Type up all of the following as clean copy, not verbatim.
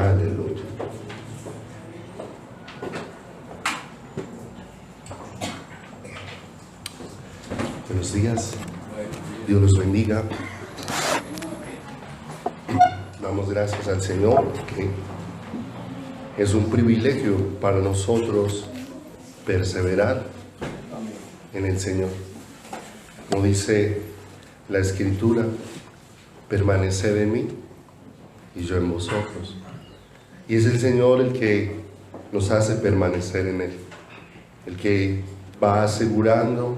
Aleluya. Buenos días. Dios los bendiga. Damos gracias al Señor, que es un privilegio para nosotros perseverar en el Señor. Como dice la Escritura, permaneced en mí y yo en vosotros. Y es el Señor el que nos hace permanecer en Él, el que va asegurando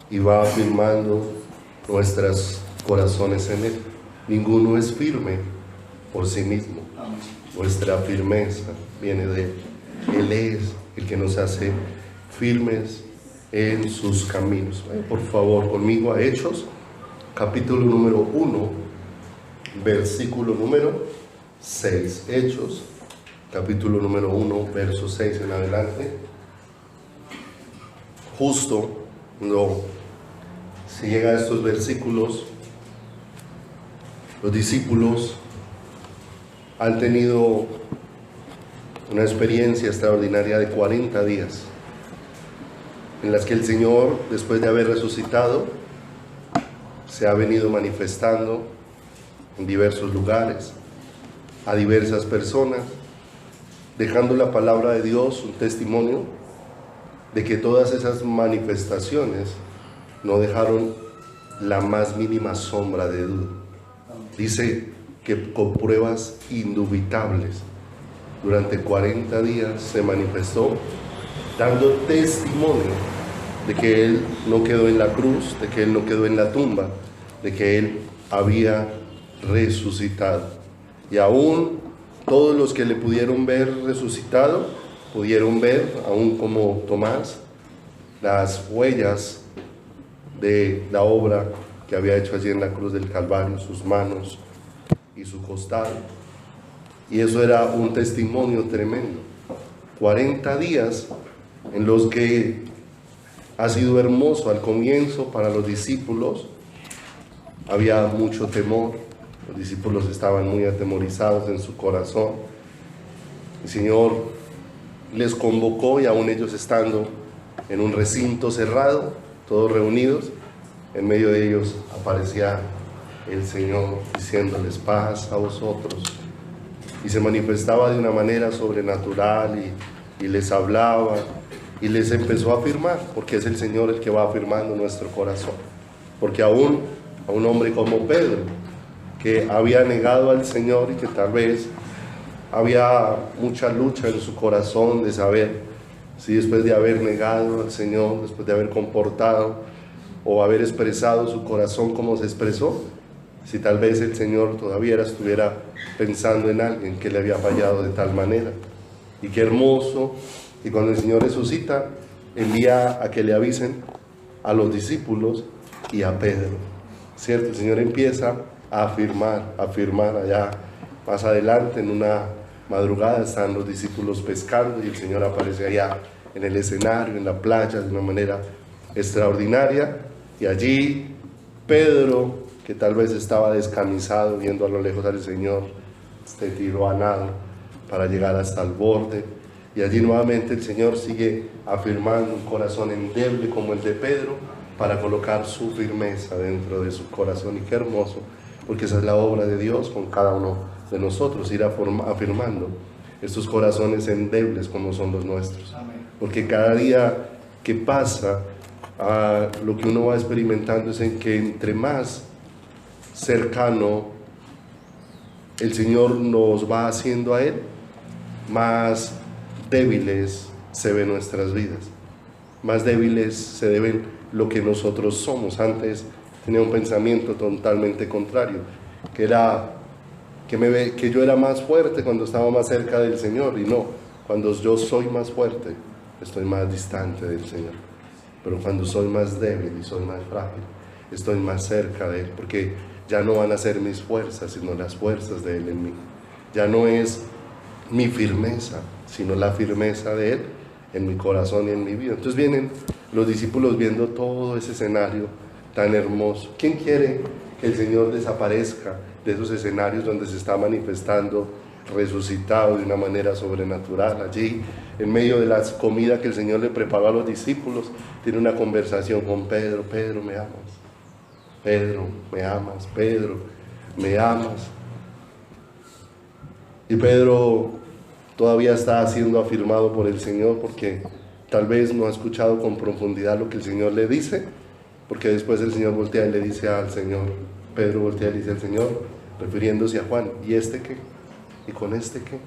y va afirmando nuestros corazones en Él. Ninguno es firme por sí mismo. Nuestra firmeza viene de Él. Él es el que nos hace firmes en sus caminos. Por favor, conmigo a Hechos, capítulo número 1, versículo número 6. Hechos, capítulo número 1, verso 6 en adelante. Justo cuando se llega a estos versículos, los discípulos han tenido una experiencia extraordinaria de 40 días, en las que el Señor, después de haber resucitado, se ha venido manifestando en diversos lugares, a diversas personas, dejando la palabra de Dios un testimonio de que todas esas manifestaciones no dejaron la más mínima sombra de duda. Dice que con pruebas indubitables, durante 40 días se manifestó, dando testimonio de que Él no quedó en la cruz, de que Él no quedó en la tumba, de que Él había resucitado. Y aún todos los que le pudieron ver resucitado, pudieron ver, aún como Tomás, las huellas de la obra que había hecho allí en la cruz del Calvario, sus manos y su costado. Y eso era un testimonio tremendo. 40 días en los que ha sido hermoso al comienzo para los discípulos. Había mucho temor, los discípulos estaban muy atemorizados en su corazón. El Señor les convocó, y aún ellos estando en un recinto cerrado, todos reunidos, en medio de ellos aparecía el Señor diciéndoles: paz a vosotros. Y se manifestaba de una manera sobrenatural y les hablaba y les empezó a afirmar, porque es el Señor el que va afirmando nuestro corazón. Porque aún a un hombre como Pedro, que había negado al Señor y que tal vez había mucha lucha en su corazón de saber si después de haber negado al Señor, después de haber comportado o haber expresado su corazón como se expresó, si tal vez el Señor todavía estuviera pensando en alguien que le había fallado de tal manera. Y qué hermoso, y cuando el Señor resucita, envía a que le avisen a los discípulos y a Pedro, ¿cierto? El Señor empieza a afirmar allá más adelante. En una madrugada están los discípulos pescando y el Señor aparece allá en el escenario, en la playa, de una manera extraordinaria. Y allí Pedro, que tal vez estaba descamisado viendo a lo lejos al Señor, se tiró a nado para llegar hasta el borde. Y allí nuevamente el Señor sigue afirmando un corazón endeble como el de Pedro, para colocar su firmeza dentro de su corazón. Y qué hermoso, porque esa es la obra de Dios con cada uno de nosotros, ir afirmando estos corazones endebles como son los nuestros. Porque cada día que pasa, lo que uno va experimentando es en que entre más cercano el Señor nos va haciendo a Él, más débiles se ven nuestras vidas, más débiles se deben lo que nosotros somos. Antes tenía un pensamiento totalmente contrario, que era que yo era más fuerte cuando estaba más cerca del Señor, y no, cuando yo soy más fuerte, estoy más distante del Señor. Pero cuando soy más débil y soy más frágil, estoy más cerca de Él, porque ya no van a ser mis fuerzas, sino las fuerzas de Él en mí. Ya no es mi firmeza, sino la firmeza de Él en mi corazón y en mi vida. Entonces vienen los discípulos viendo todo ese escenario tan hermoso. ¿Quién quiere que el Señor desaparezca de esos escenarios donde se está manifestando resucitado de una manera sobrenatural. Allí, en medio de la comida que el Señor le preparó a los discípulos, tiene una conversación con Pedro. Pedro, ¿me amas? Pedro, ¿me amas? Pedro, ¿me amas? Y Pedro todavía está siendo afirmado por el Señor porque tal vez no ha escuchado con profundidad lo que el Señor le dice, porque después el Señor voltea y le dice al Señor, Pedro voltea y le dice al Señor, refiriéndose a Juan, ¿y este qué? ¿Y con este qué?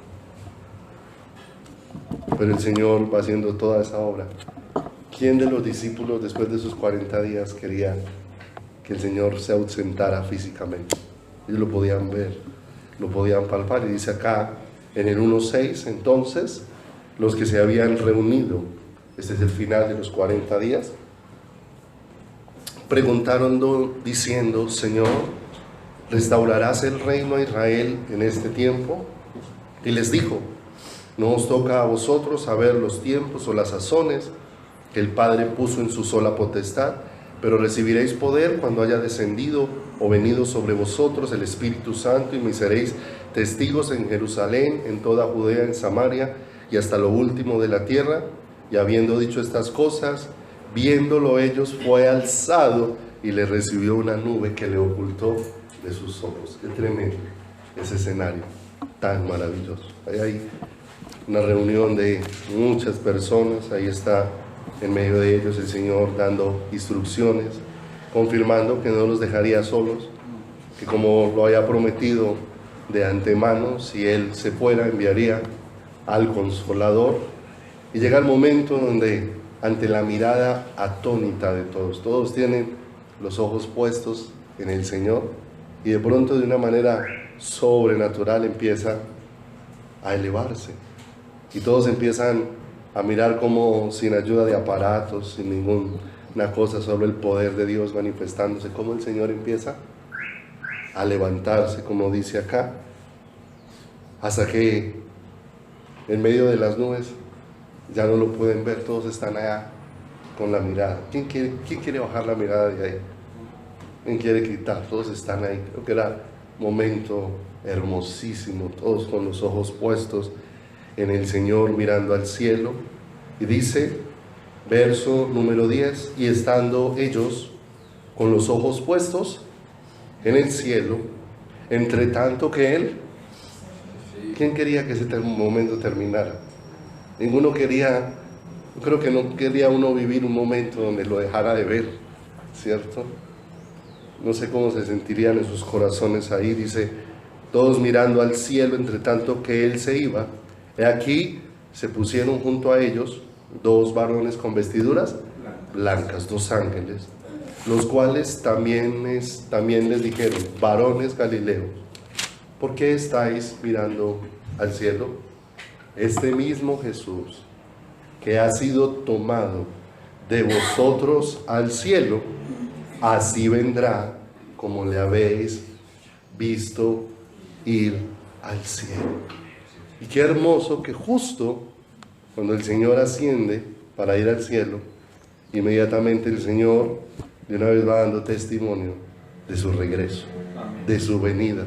Pero el Señor va haciendo toda esa obra. ¿Quién de los discípulos después de sus 40 días quería que el Señor se ausentara físicamente? Ellos lo podían ver, lo podían palpar, y dice acá en el 1:6, entonces los que se habían reunido, este es el final de los 40 días, preguntaron diciendo, Señor, ¿restaurarás el reino a Israel en este tiempo? Y les dijo, no os toca a vosotros saber los tiempos o las sazones que el Padre puso en su sola potestad, pero recibiréis poder cuando haya descendido o venido sobre vosotros el Espíritu Santo, y me seréis testigos en Jerusalén, en toda Judea, en Samaria y hasta lo último de la tierra. Y habiendo dicho estas cosas, viéndolo ellos, fue alzado y le recibió una nube que le ocultó de sus ojos. Qué tremendo ese escenario tan maravilloso. Ahí hay una reunión de muchas personas, ahí está en medio de ellos el Señor dando instrucciones, confirmando que no los dejaría solos, que como lo había prometido de antemano, si Él se fuera enviaría al Consolador. Y llega el momento donde, ante la mirada atónita de todos, todos tienen los ojos puestos en el Señor, y de pronto de una manera sobrenatural empieza a elevarse, y todos empiezan a mirar como sin ayuda de aparatos, sin ninguna cosa, solo el poder de Dios manifestándose, como el Señor empieza a levantarse, como dice acá, hasta que en medio de las nubes ya no lo pueden ver, todos están allá con la mirada. ¿Quién quiere bajar la mirada de ahí? ¿Quién quiere quitar? Todos están ahí. Creo que era un momento hermosísimo, todos con los ojos puestos en el Señor, mirando al cielo. Y dice, verso número 10, y estando ellos con los ojos puestos en el cielo, entre tanto que Él, ¿quién quería que ese momento terminara? Ninguno quería, yo creo que no quería uno vivir un momento donde lo dejara de ver, ¿cierto? No sé cómo se sentirían en sus corazones ahí. Dice, todos mirando al cielo, entre tanto que Él se iba. He aquí, se pusieron junto a ellos dos varones con vestiduras blancas, dos ángeles, los cuales también les dijeron, varones Galileos, ¿por qué estáis mirando al cielo? Este mismo Jesús, que ha sido tomado de vosotros al cielo, así vendrá como le habéis visto ir al cielo. Y qué hermoso que justo cuando el Señor asciende para ir al cielo, inmediatamente el Señor de una vez va dando testimonio de su regreso, de su venida,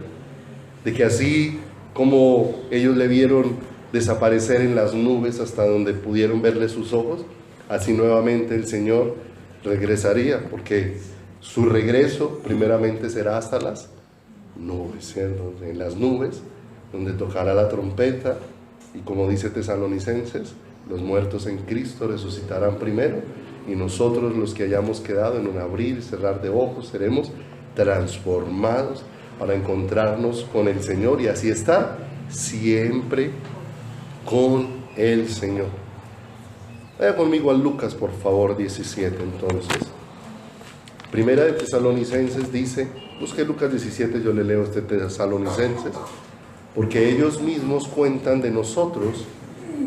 de que así como ellos le vieron desaparecer en las nubes hasta donde pudieron verle sus ojos, así nuevamente el Señor regresaría, porque su regreso primeramente será hasta las nubes, ¿cierto? En las nubes, donde tocará la trompeta, y como dice Tesalonicenses, los muertos en Cristo resucitarán primero, y nosotros los que hayamos quedado en un abrir y cerrar de ojos seremos transformados para encontrarnos con el Señor y así estar siempre con el Señor. Vaya conmigo a Lucas, por favor, 17 entonces. Primera de Tesalonicenses dice, busque Lucas 17, yo le leo este Tesalonicenses, porque ellos mismos cuentan de nosotros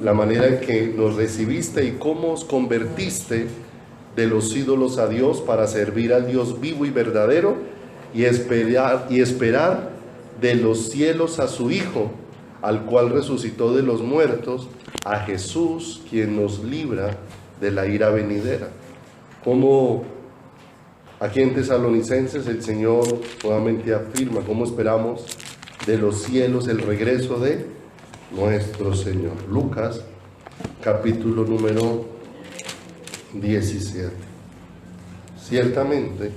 la manera en que nos recibiste y cómo os convertiste de los ídolos a Dios para servir al Dios vivo y verdadero y esperar de los cielos a su Hijo, al cual resucitó de los muertos, a Jesús, quien nos libra de la ira venidera. Como aquí en Tesalonicenses el Señor nuevamente afirma cómo esperamos de los cielos el regreso de nuestro Señor. Lucas, capítulo número 17. Ciertamente,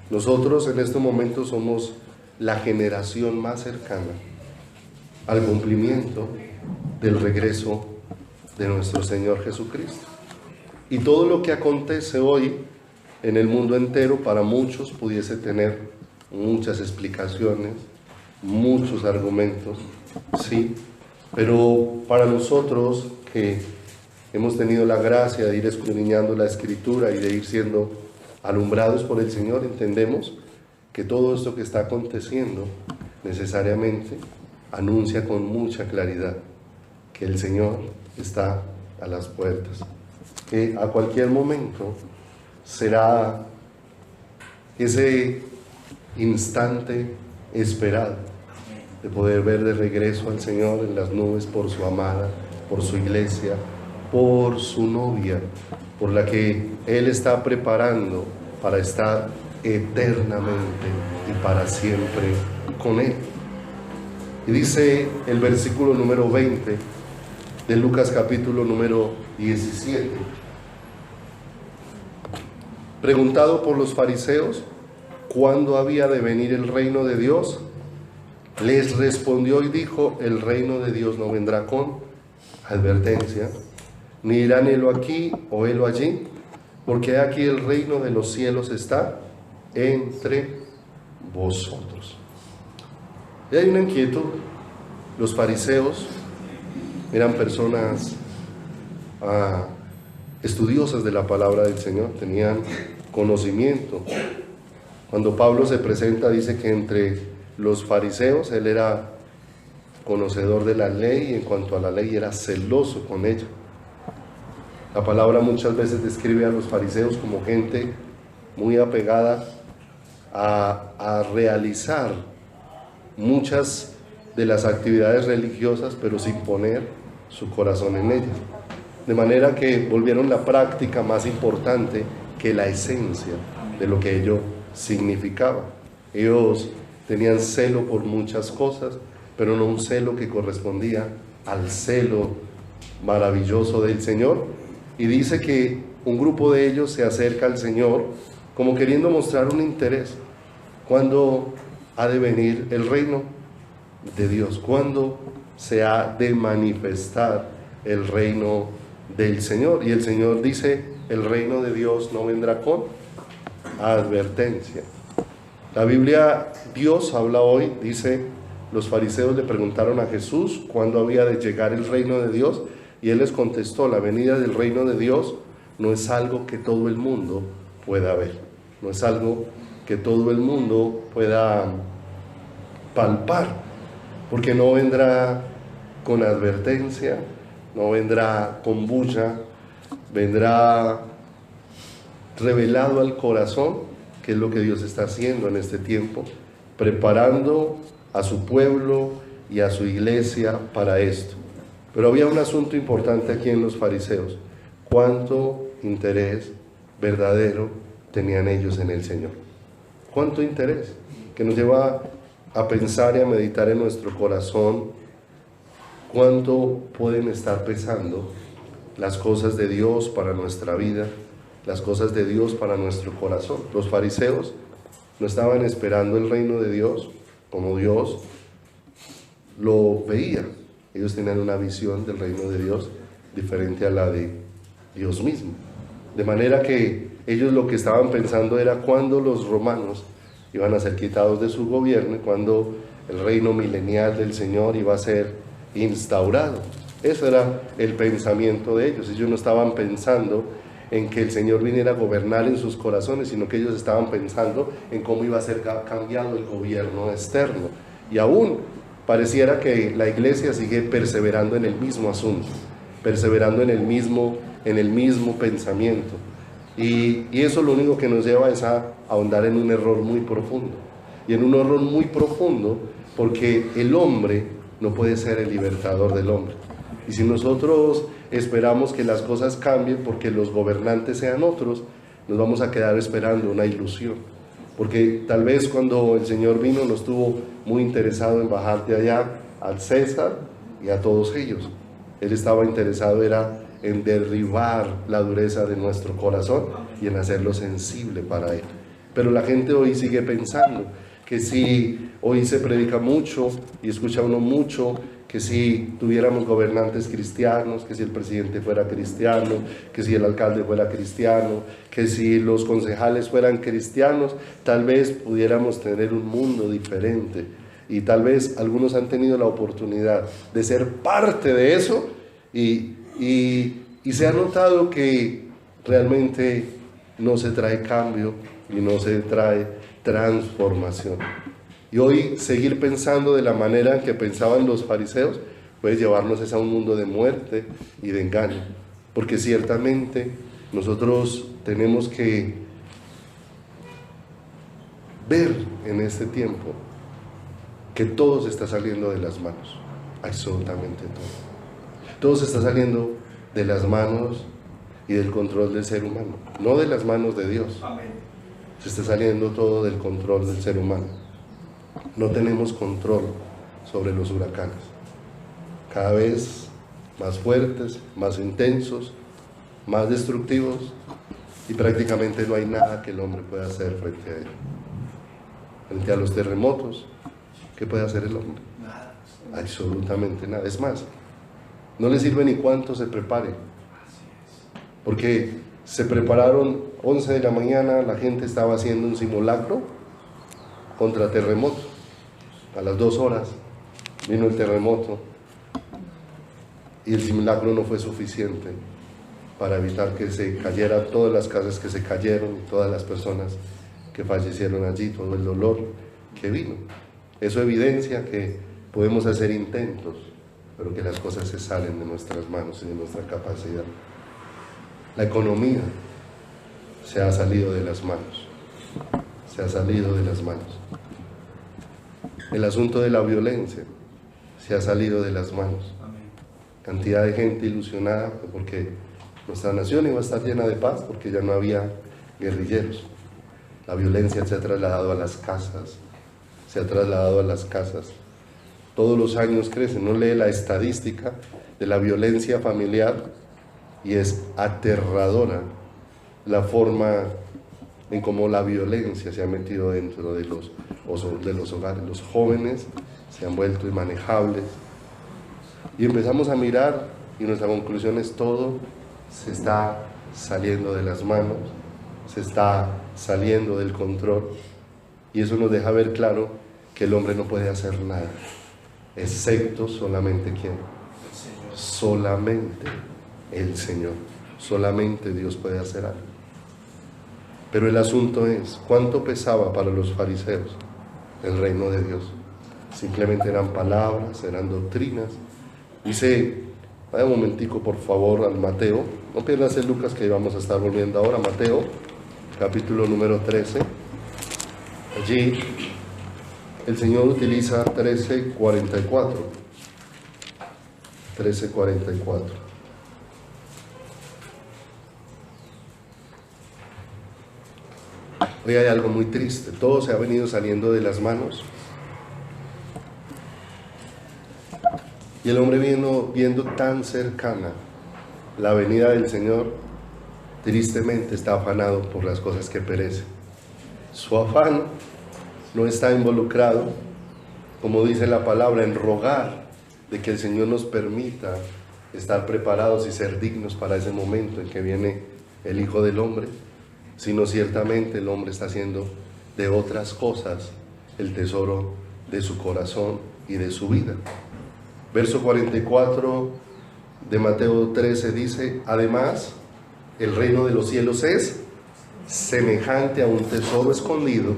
nosotros en este momento somos la generación más cercana al cumplimiento del regreso de nuestro Señor Jesucristo. Y todo lo que acontece hoy en el mundo entero para muchos pudiese tener muchas explicaciones, muchos argumentos, sí, pero para nosotros que hemos tenido la gracia de ir escudriñando la Escritura y de ir siendo alumbrados por el Señor, entendemos que todo esto que está aconteciendo necesariamente anuncia con mucha claridad que el Señor está a las puertas, que a cualquier momento será ese instante esperado de poder ver de regreso al Señor en las nubes por su amada, por su iglesia, por su novia, por la que Él está preparando para estar eternamente y para siempre con Él. Y dice el versículo número 20 de Lucas capítulo número 17. Preguntado por los fariseos cuándo había de venir el reino de Dios, les respondió y dijo: el reino de Dios no vendrá con advertencia, ni dirán helo aquí o helo allí, porque aquí el reino de los cielos está entre vosotros. Y hay una inquietud. Los fariseos eran personas estudiosas de la palabra del Señor, tenían conocimiento. Cuando Pablo se presenta, dice que entre los fariseos él era conocedor de la ley, y en cuanto a la ley era celoso con ella. La palabra muchas veces describe a los fariseos como gente muy apegada a realizar muchas de las actividades religiosas, pero sin poner su corazón en ellas. De manera que volvieron la práctica más importante que la esencia de lo que ello significaba. Ellos tenían celo por muchas cosas, pero no un celo que correspondía al celo maravilloso del Señor. Y dice que un grupo de ellos se acerca al Señor como queriendo mostrar un interés. ¿Cuándo ha de venir el reino de Dios? ¿Cuándo se ha de manifestar el reino del Señor? Y el Señor dice: el reino de Dios no vendrá con advertencia. La Biblia, Dios habla hoy, dice: los fariseos le preguntaron a Jesús cuándo había de llegar el reino de Dios, y Él les contestó: la venida del reino de Dios no es algo que todo el mundo pueda ver, no es algo que todo el mundo pueda palpar, porque no vendrá con advertencia, no vendrá con bulla, vendrá revelado al corazón, que es lo que Dios está haciendo en este tiempo, preparando a su pueblo y a su iglesia para esto. Pero había un asunto importante aquí en los fariseos: cuánto interés verdadero tenían ellos en el Señor. Cuánto interés, que nos lleva a pensar y a meditar en nuestro corazón cuánto pueden estar pesando las cosas de Dios para nuestra vida, las cosas de Dios para nuestro corazón. Los fariseos no estaban esperando el reino de Dios como Dios lo veía. Ellos tenían una visión del reino de Dios diferente a la de Dios mismo. De manera que ellos lo que estaban pensando era cuándo los romanos iban a ser quitados de su gobierno, cuando el reino milenial del Señor iba a ser instaurado. Eso era el pensamiento de ellos. Ellos no estaban pensando en que el Señor viniera a gobernar en sus corazones, sino que ellos estaban pensando en cómo iba a ser cambiado el gobierno externo. Y aún pareciera que la iglesia sigue perseverando en el mismo asunto, perseverando en el mismo pensamiento. Y eso lo único que nos lleva es a ahondar en un error muy profundo. Y en un error muy profundo porque el hombre no puede ser el libertador del hombre. Y si nosotros esperamos que las cosas cambien porque los gobernantes sean otros, nos vamos a quedar esperando una ilusión. Porque tal vez cuando el Señor vino no estuvo muy interesado en bajar de allá al César y a todos ellos. Él estaba interesado era en derribar la dureza de nuestro corazón y en hacerlo sensible para Él. Pero la gente hoy sigue pensando que si hoy se predica mucho y escucha uno mucho, que si tuviéramos gobernantes cristianos, que si el presidente fuera cristiano, que si el alcalde fuera cristiano, que si los concejales fueran cristianos, tal vez pudiéramos tener un mundo diferente. Y tal vez algunos han tenido la oportunidad de ser parte de eso y se ha notado que realmente no se trae cambio y no se trae transformación. Y hoy seguir pensando de la manera en que pensaban los fariseos puede llevarnos a un mundo de muerte y de engaño, porque ciertamente nosotros tenemos que ver en este tiempo que todo se está saliendo de las manos, absolutamente todo. Todo se está saliendo de las manos y del control del ser humano, no de las manos de Dios. Se está saliendo todo del control del ser humano. No tenemos control sobre los huracanes, cada vez más fuertes, más intensos, más destructivos, y prácticamente no hay nada que el hombre pueda hacer frente a ello. Frente a los terremotos, ¿qué puede hacer el hombre? Nada. Absolutamente nada. Es más, no le sirve ni cuánto se prepare, porque se prepararon 11 de la mañana, la gente estaba haciendo un simulacro contra terremoto. A las 2 horas vino el terremoto y el simulacro no fue suficiente para evitar que se cayeran todas las casas que se cayeron y todas las personas que fallecieron allí, todo el dolor que vino. Eso evidencia que podemos hacer intentos, pero que las cosas se salen de nuestras manos y de nuestra capacidad. La economía se ha salido de las manos, se ha salido de las manos. El asunto de la violencia se ha salido de las manos. Cantidad de gente ilusionada porque nuestra nación iba a estar llena de paz porque ya no había guerrilleros. La violencia se ha trasladado a las casas, se ha trasladado a las casas. Todos los años crece, no lee la estadística de la violencia familiar y es aterradora la forma en cómo la violencia se ha metido dentro de los hogares. Los jóvenes se han vuelto inmanejables y empezamos a mirar y nuestra conclusión es todo se está saliendo de las manos, se está saliendo del control, y eso nos deja ver claro que el hombre no puede hacer nada, excepto solamente ¿quién? Solamente el Señor, solamente Dios puede hacer algo. Pero el asunto es, ¿cuánto pesaba para los fariseos el reino de Dios? Simplemente eran palabras, eran doctrinas. Dice, vaya un momentico por favor al Mateo, no pierdas el Lucas que vamos a estar volviendo ahora, Mateo, capítulo número 13. Allí el Señor utiliza 13:44. 13:44. Hoy hay algo muy triste, todo se ha venido saliendo de las manos y el hombre viendo tan cercana la venida del Señor, tristemente está afanado por las cosas que perecen. Su afán no está involucrado, como dice la palabra, en rogar de que el Señor nos permita estar preparados y ser dignos para ese momento en que viene el Hijo del Hombre, sino ciertamente el hombre está haciendo de otras cosas el tesoro de su corazón y de su vida. Verso 44 de Mateo 13 dice, además, el reino de los cielos es semejante a un tesoro escondido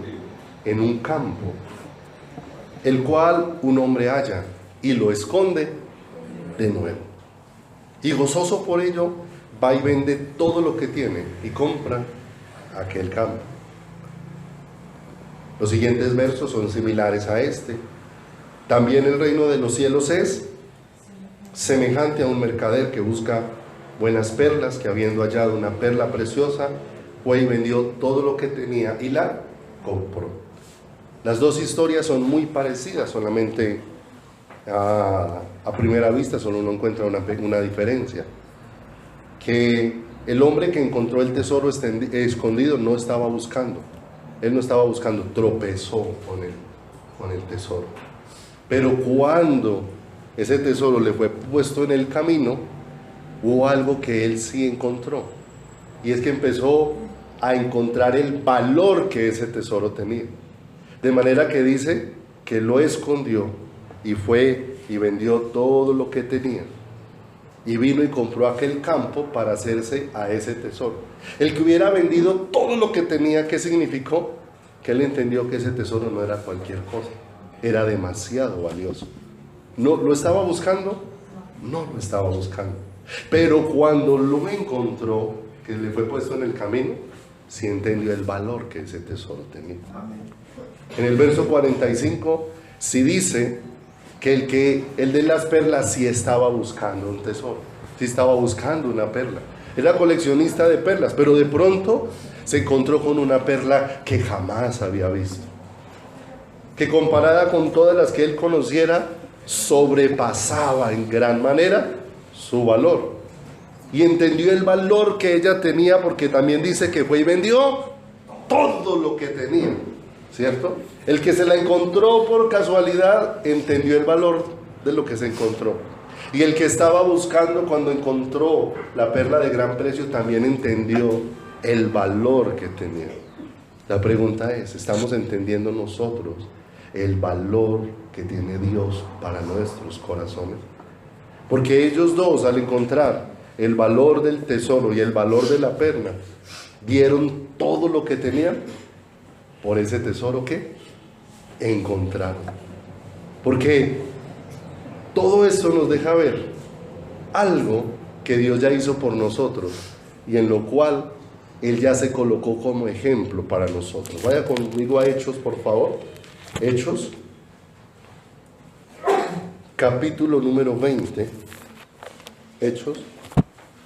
en un campo, el cual un hombre halla y lo esconde de nuevo. Y gozoso por ello, va y vende todo lo que tiene y compra aquel campo. Los siguientes versos son similares a este. También el reino de los cielos es semejante a un mercader que busca buenas perlas, que habiendo hallado una perla preciosa, fue y vendió todo lo que tenía y la compró. Las dos historias son muy parecidas, solamente a primera vista solo uno encuentra una diferencia. Que el hombre que encontró el tesoro escondido no estaba buscando. Él no estaba buscando, tropezó con el tesoro. Pero cuando ese tesoro le fue puesto en el camino, hubo algo que él sí encontró. Y es que empezó a encontrar el valor que ese tesoro tenía. De manera que dice que lo escondió y fue y vendió todo lo que tenía. Y vino y compró aquel campo para hacerse a ese tesoro. El que hubiera vendido todo lo que tenía, ¿qué significó? Que él entendió que ese tesoro no era cualquier cosa. Era demasiado valioso. ¿No lo estaba buscando? No lo estaba buscando. Pero cuando lo encontró, que le fue puesto en el camino, sí entendió el valor que ese tesoro tenía. En el verso 45, sí dice que el de las perlas sí estaba buscando un tesoro, sí estaba buscando una perla. Era coleccionista de perlas, pero de pronto se encontró con una perla que jamás había visto, que comparada con todas las que él conociera, sobrepasaba en gran manera su valor. Y entendió el valor que ella tenía, porque también dice que fue y vendió todo lo que tenía, ¿cierto? El que se la encontró por casualidad entendió el valor de lo que se encontró. Y el que estaba buscando cuando encontró la perla de gran precio también entendió el valor que tenía. La pregunta es, ¿estamos entendiendo nosotros el valor que tiene Dios para nuestros corazones? Porque ellos dos, al encontrar el valor del tesoro y el valor de la perla, dieron todo lo que tenían por ese tesoro que encontraron. Porque todo esto nos deja ver algo que Dios ya hizo por nosotros y en lo cual Él ya se colocó como ejemplo para nosotros. Vaya conmigo a Hechos, por favor. Hechos, capítulo número 20. Hechos,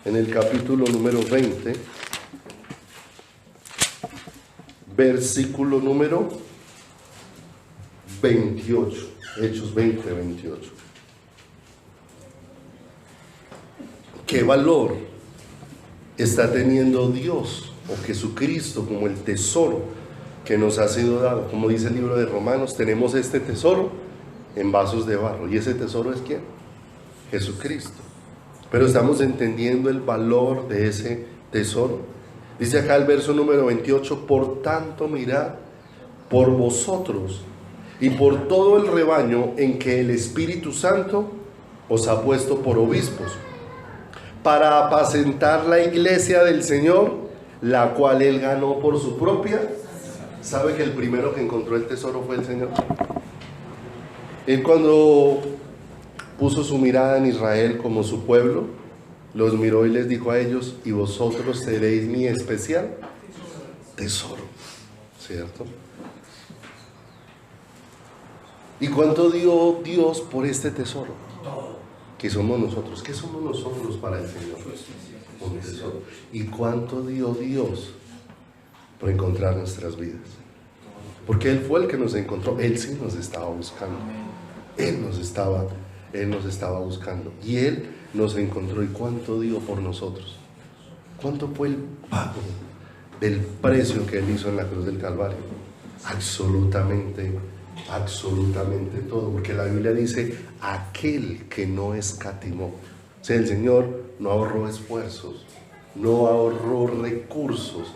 en el capítulo número 20, versículo número 28. Hechos 20, 28. ¿Qué valor está teniendo Dios o Jesucristo como el tesoro que nos ha sido dado? Como dice el libro de Romanos, tenemos este tesoro en vasos de barro. ¿Y ese tesoro es quién? Jesucristo. Pero estamos entendiendo el valor de ese tesoro. Dice acá el verso número 28, por tanto mirad por vosotros y por todo el rebaño en que el Espíritu Santo os ha puesto por obispos, para apacentar la iglesia del Señor, la cual Él ganó por su propia. ¿Sabe que el primero que encontró el tesoro fue el Señor? Él, cuando puso su mirada en Israel como su pueblo, los miró y les dijo a ellos, y vosotros seréis mi especial tesoro, ¿cierto? ¿Y cuánto dio Dios por este tesoro? ¿Qué somos nosotros? ¿Qué somos nosotros para el Señor? Un tesoro. ¿Y cuánto dio Dios por encontrar nuestras vidas? Porque Él fue el que nos encontró. Él sí nos estaba buscando. Él nos estaba buscando. Y Él nos encontró. ¿Y cuánto dio por nosotros? ¿Cuánto fue el pago del precio que Él hizo en la cruz del Calvario? Absolutamente todo, porque la Biblia dice aquel que no escatimó. O sea, el Señor no ahorró esfuerzos, no ahorró recursos,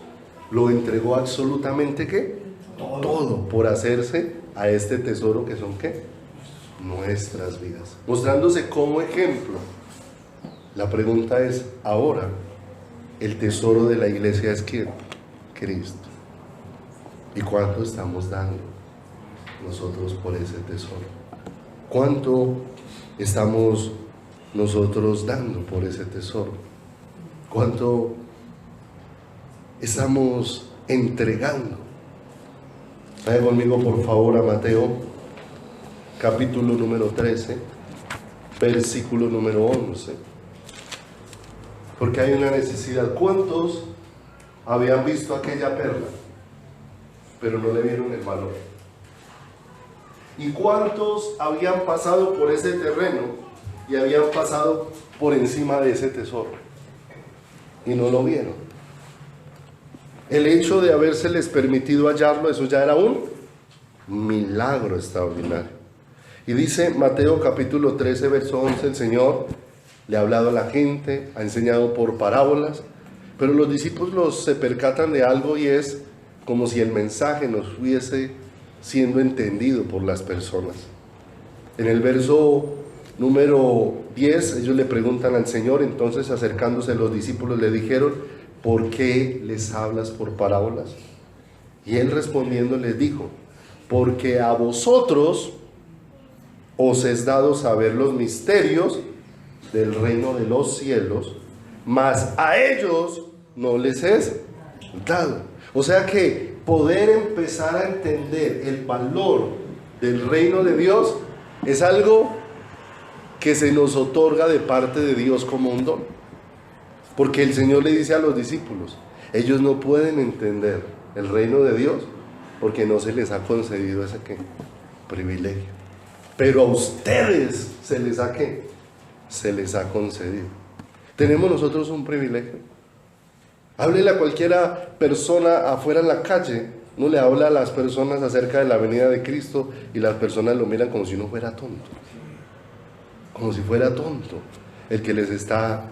lo entregó absolutamente ¿qué? Todo por hacerse a este tesoro que son ¿qué? Nuestras vidas, mostrándose como ejemplo. La pregunta es ahora, el tesoro de la iglesia es ¿quién? Cristo. ¿Y cuánto estamos dando nosotros por ese tesoro? ¿Cuánto estamos nosotros dando por ese tesoro? ¿Cuánto estamos entregando? Vaya conmigo por favor a Mateo, capítulo número 13, versículo número 11. Porque hay una necesidad. ¿Cuántos habían visto aquella perla, pero no le vieron el valor? ¿Y cuántos habían pasado por ese terreno y habían pasado por encima de ese tesoro y no lo vieron? El hecho de habérseles permitido hallarlo, eso ya era un milagro extraordinario. Y dice Mateo capítulo 13, verso 11, el Señor le ha hablado a la gente, ha enseñado por parábolas, pero los discípulos se percatan de algo y es como si el mensaje no estuviese siendo entendido por las personas. En el verso número 10, ellos le preguntan al Señor, entonces acercándose los discípulos le dijeron, ¿por qué les hablas por parábolas? Y él respondiendo les dijo, porque a vosotros os es dado saber los misterios del reino de los cielos, mas a ellos no les es dado. O sea que poder empezar a entender el valor del reino de Dios es algo que se nos otorga de parte de Dios como un don. Porque el Señor le dice a los discípulos, ellos no pueden entender el reino de Dios porque no se les ha concedido ese ¿qué? Privilegio. Pero a ustedes se les ha ¿qué? Se les ha concedido. Tenemos nosotros un privilegio. Háblele a cualquiera persona afuera en la calle, no le habla a las personas acerca de la venida de Cristo y las personas lo miran como si no fuera tonto. Como si fuera tonto el que les está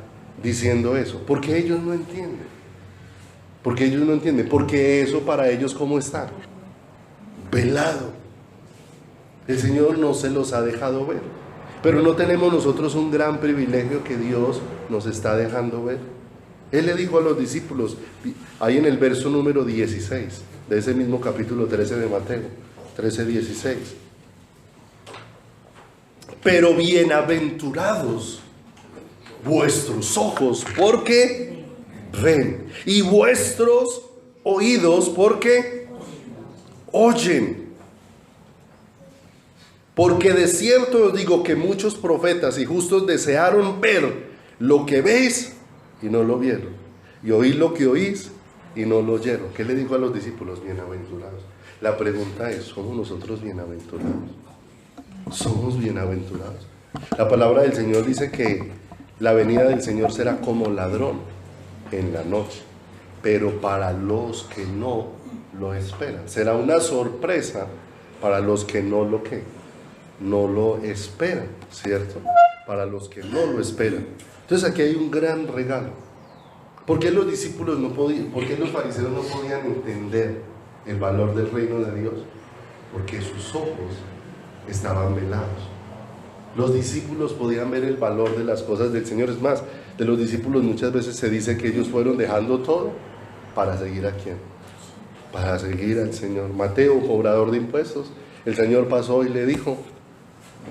diciendo eso. Porque ellos no entienden. Porque ellos no entienden. Porque eso para ellos ¿cómo está? Velado. El Señor no se los ha dejado ver. Pero no tenemos nosotros un gran privilegio que Dios nos está dejando ver. Él le dijo a los discípulos, ahí en el verso número 16, de ese mismo capítulo 13 de Mateo, 13:16. Pero bienaventurados vuestros ojos, porque ven, y vuestros oídos, porque oyen. Porque de cierto os digo que muchos profetas y justos desearon ver lo que veis y no lo vieron, y oír lo que oís y no lo oyeron. ¿Qué le dijo a los discípulos? Bienaventurados. La pregunta es, ¿somos nosotros bienaventurados? ¿Somos bienaventurados? La palabra del Señor dice que la venida del Señor será como ladrón en la noche, pero para los que no lo esperan. Será una sorpresa para los que no lo esperan, ¿cierto? Para los que no lo esperan. Entonces aquí hay un gran regalo. ¿Por qué los discípulos no podían, por qué los fariseos no podían entender el valor del reino de Dios? Porque sus ojos estaban velados. Los discípulos podían ver el valor de las cosas del Señor. Es más, de los discípulos muchas veces se dice que ellos fueron dejando todo para seguir a ¿quién? Para seguir al Señor. Mateo, cobrador de impuestos, el Señor pasó y le dijo,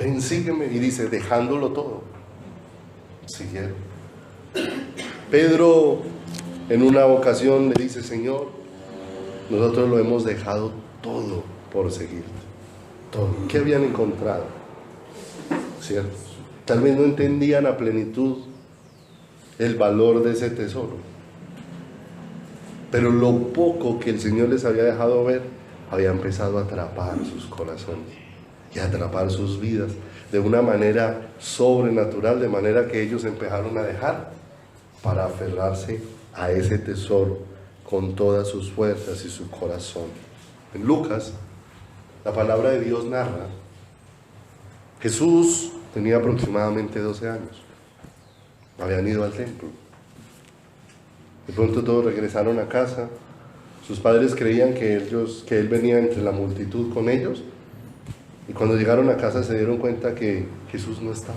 ven, sígueme, y dice, dejándolo todo, siguieron. Pedro en una ocasión le dice, Señor, nosotros lo hemos dejado todo por seguirte, todo. ¿Qué habían encontrado? ¿Cierto? Tal vez no entendían a plenitud el valor de ese tesoro, pero lo poco que el Señor les había dejado ver había empezado a atrapar sus corazones y a atrapar sus vidas de una manera sobrenatural, de manera que ellos empezaron a dejar para aferrarse a ese tesoro con todas sus fuerzas y su corazón. En Lucas, la palabra de Dios narra, Jesús tenía aproximadamente 12 años, habían ido al templo, de pronto todos regresaron a casa, sus padres creían que él venía entre la multitud con ellos, y cuando llegaron a casa se dieron cuenta que Jesús no estaba.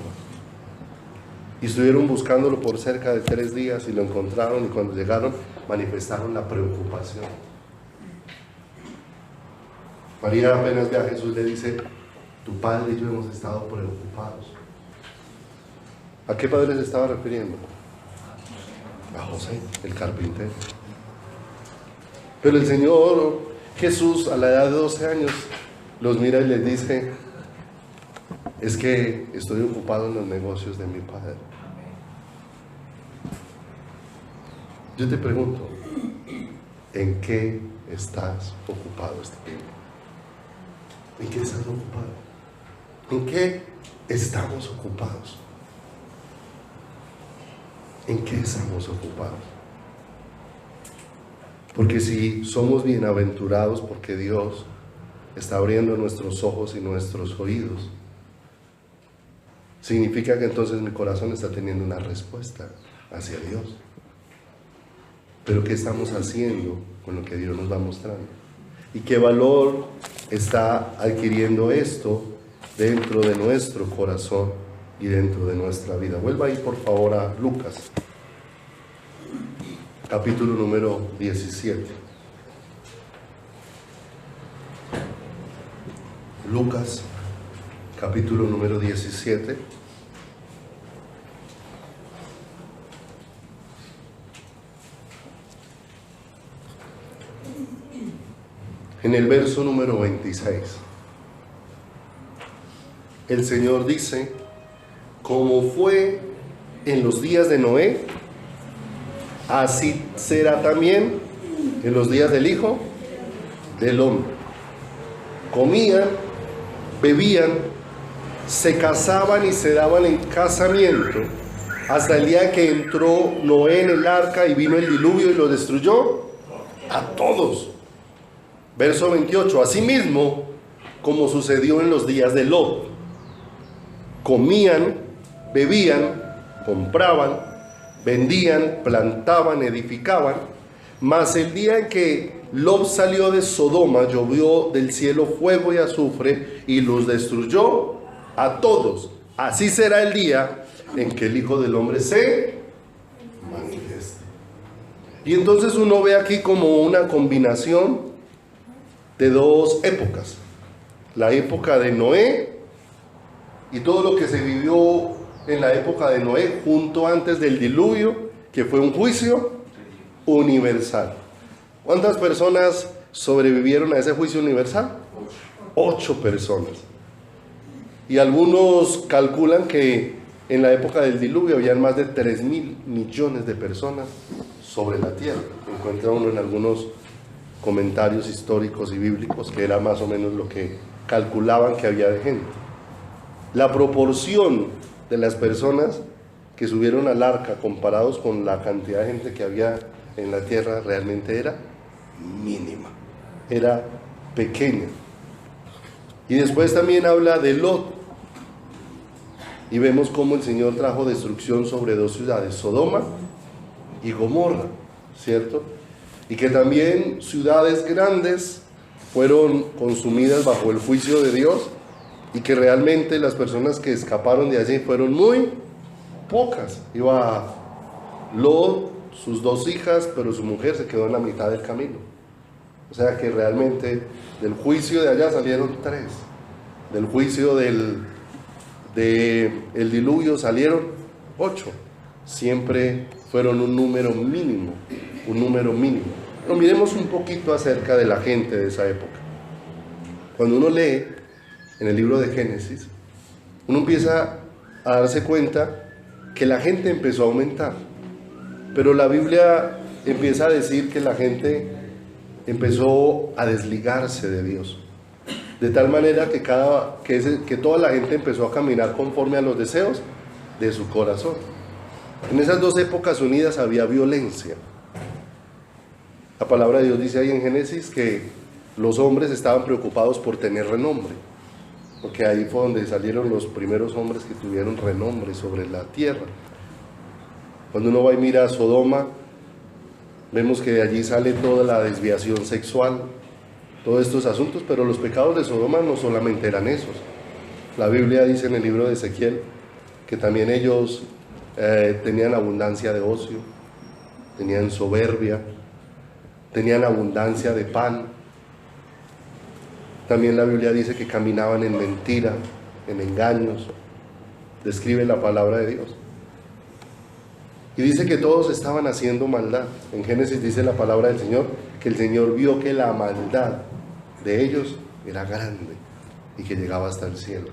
Y estuvieron buscándolo por cerca de 3 días y lo encontraron, y cuando llegaron manifestaron la preocupación. María apenas ve a Jesús le dice, tu padre y yo hemos estado preocupados. ¿A qué padre se estaba refiriendo? A José, el carpintero. Pero el Señor Jesús a la edad de 12 años los mira y les dice, es que estoy ocupado en los negocios de mi Padre. Yo te pregunto, ¿en qué estás ocupado este tiempo? ¿En qué estás ocupado? ¿En qué estamos ocupados? ¿En qué estamos ocupados? Porque si somos bienaventurados porque Dios está abriendo nuestros ojos y nuestros oídos, significa que entonces mi corazón está teniendo una respuesta hacia Dios. Pero ¿qué estamos haciendo con lo que Dios nos va mostrando? ¿Y qué valor está adquiriendo esto dentro de nuestro corazón y dentro de nuestra vida? Vuelva ahí por favor a Lucas, capítulo número 17. Lucas, capítulo número 17. En el verso número 26, el Señor dice: como fue en los días de Noé, así será también en los días del Hijo del Hombre. Comían, bebían, se casaban y se daban en casamiento, hasta el día que entró Noé en el arca y vino el diluvio y lo destruyó a todos. Verso 28, asimismo, como sucedió en los días de Lot, comían, bebían, compraban, vendían, plantaban, edificaban, mas el día en que Lot salió de Sodoma, llovió del cielo fuego y azufre y los destruyó a todos. Así será el día en que el Hijo del Hombre se manifieste. Y entonces uno ve aquí como una combinación de dos épocas: la época de Noé y todo lo que se vivió en la época de Noé junto antes del diluvio, que fue un juicio universal. ¿Cuántas personas sobrevivieron a ese juicio universal? 8 personas. Y algunos calculan que en la época del diluvio habían más de 3.000 millones de personas sobre la tierra. Encuentra uno en algunos comentarios históricos y bíblicos que era más o menos lo que calculaban que había de gente. La proporción de las personas que subieron al arca comparados con la cantidad de gente que había en la tierra realmente era mínima, era pequeña. Y después también habla de Lot, y vemos cómo el Señor trajo destrucción sobre 2 ciudades, Sodoma y Gomorra, ¿cierto? Y que también ciudades grandes fueron consumidas bajo el juicio de Dios, y que realmente las personas que escaparon de allí fueron muy pocas. Iba Lot, sus 2 hijas, pero su mujer se quedó en la mitad del camino. O sea que realmente del juicio de allá salieron 3, del juicio del diluvio salieron 8. Siempre fueron un número mínimo, un número mínimo. Pero miremos un poquito acerca de la gente de esa época. Cuando uno lee en el libro de Génesis, uno empieza a darse cuenta que la gente empezó a aumentar, pero la Biblia empieza a decir que la gente empezó a desligarse de Dios, de tal manera que toda la gente empezó a caminar conforme a los deseos de su corazón. En esas 2 épocas unidas había violencia. La palabra de Dios dice ahí en Génesis que los hombres estaban preocupados por tener renombre, porque ahí fue donde salieron los primeros hombres que tuvieron renombre sobre la tierra. Cuando uno va y mira a Sodoma, vemos que de allí sale toda la desviación sexual, todos estos asuntos, pero los pecados de Sodoma no solamente eran esos. La Biblia dice en el libro de Ezequiel que también ellos tenían abundancia de ocio, tenían soberbia, tenían abundancia de pan. También la Biblia dice que caminaban en mentira, en engaños. Describe la palabra de Dios. Y dice que todos estaban haciendo maldad. En Génesis dice la palabra del Señor que el Señor vio que la maldad de ellos era grande y que llegaba hasta el cielo.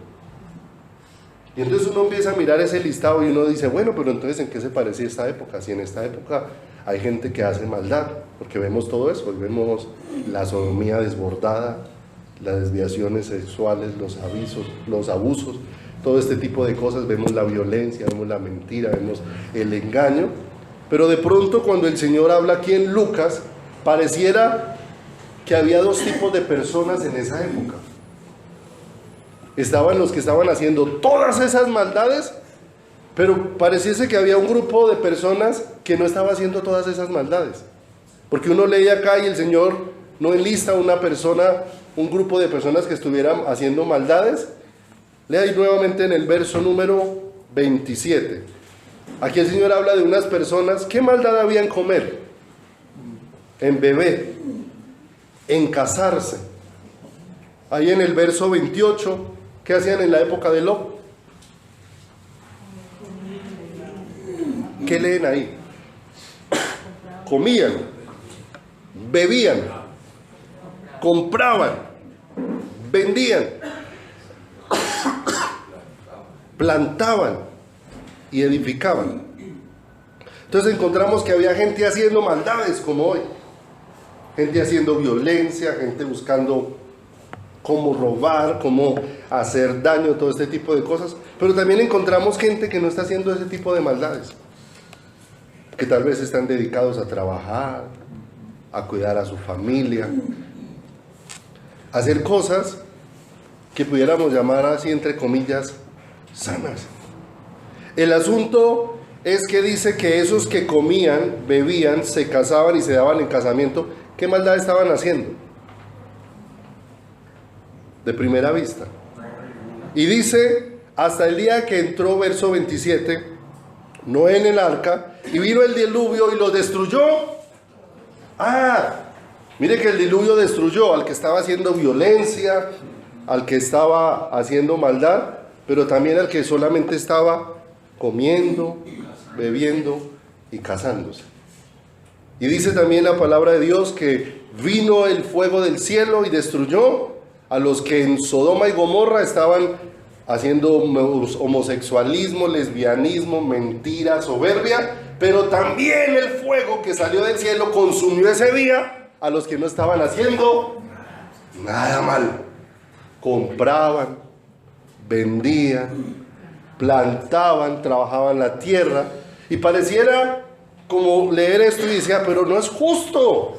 Y entonces uno empieza a mirar ese listado y uno dice, bueno, pero entonces ¿en qué se parece esta época? Si en esta época hay gente que hace maldad, porque vemos todo eso, vemos la sodomía desbordada, las desviaciones sexuales, los abusos, todo este tipo de cosas. Vemos la violencia, vemos la mentira, vemos el engaño. Pero de pronto, cuando el Señor habla aquí en Lucas, pareciera que había dos tipos de personas en esa época. Estaban los que estaban haciendo todas esas maldades, pero pareciese que había un grupo de personas que no estaba haciendo todas esas maldades. Porque uno leía acá y el Señor no enlista un grupo de personas que estuvieran haciendo maldades. Lea ahí nuevamente en el verso número 27. Aquí el Señor habla de unas personas. ¿Qué maldad había en comer? En beber, en casarse. Ahí en el verso 28, ¿qué hacían en la época de Lot? ¿Qué leen ahí? Comían, bebían, compraban, vendían, plantaban y edificaban. Entonces encontramos que había gente haciendo maldades como hoy, gente haciendo violencia, gente buscando cómo robar, cómo hacer daño, todo este tipo de cosas. Pero también encontramos gente que no está haciendo ese tipo de maldades, que tal vez están dedicados a trabajar, a cuidar a su familia, a hacer cosas que pudiéramos llamar así, entre comillas, sanas. El asunto es que dice que esos que comían, bebían, se casaban y se daban en casamiento, ¿qué maldad estaban haciendo? De primera vista. Y dice, hasta el día que entró, verso 27, Noé en el arca, y vino el diluvio y lo destruyó. Mire que el diluvio destruyó al que estaba haciendo violencia, al que estaba haciendo maldad, pero también al que solamente estaba comiendo, bebiendo y casándose. Y dice también la palabra de Dios que vino el fuego del cielo y destruyó a los que en Sodoma y Gomorra estaban haciendo homosexualismo, lesbianismo, mentira, soberbia, pero también el fuego que salió del cielo consumió ese día a los que no estaban haciendo nada mal. Compraban, vendían, plantaban, trabajaban la tierra, y pareciera como leer esto y decía, pero no es justo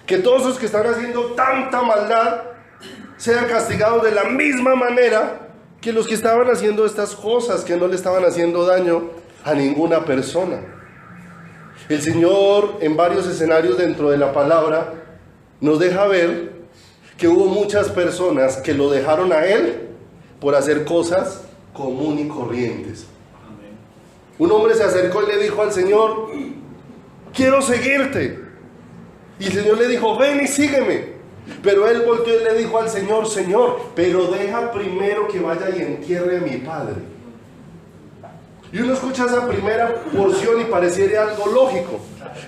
que todos los que están haciendo tanta maldad sean castigados de la misma manera que los que estaban haciendo estas cosas, que no le estaban haciendo daño a ninguna persona. El Señor, en varios escenarios dentro de la palabra, nos deja ver que hubo muchas personas que lo dejaron a Él por hacer cosas común y corrientes. Amén. Un hombre se acercó y le dijo al Señor, quiero seguirte. Y el Señor le dijo, ven y sígueme. Pero él volteó y le dijo al Señor, Señor, pero deja primero que vaya y entierre a mi padre. Y uno escucha esa primera porción y pareciera algo lógico,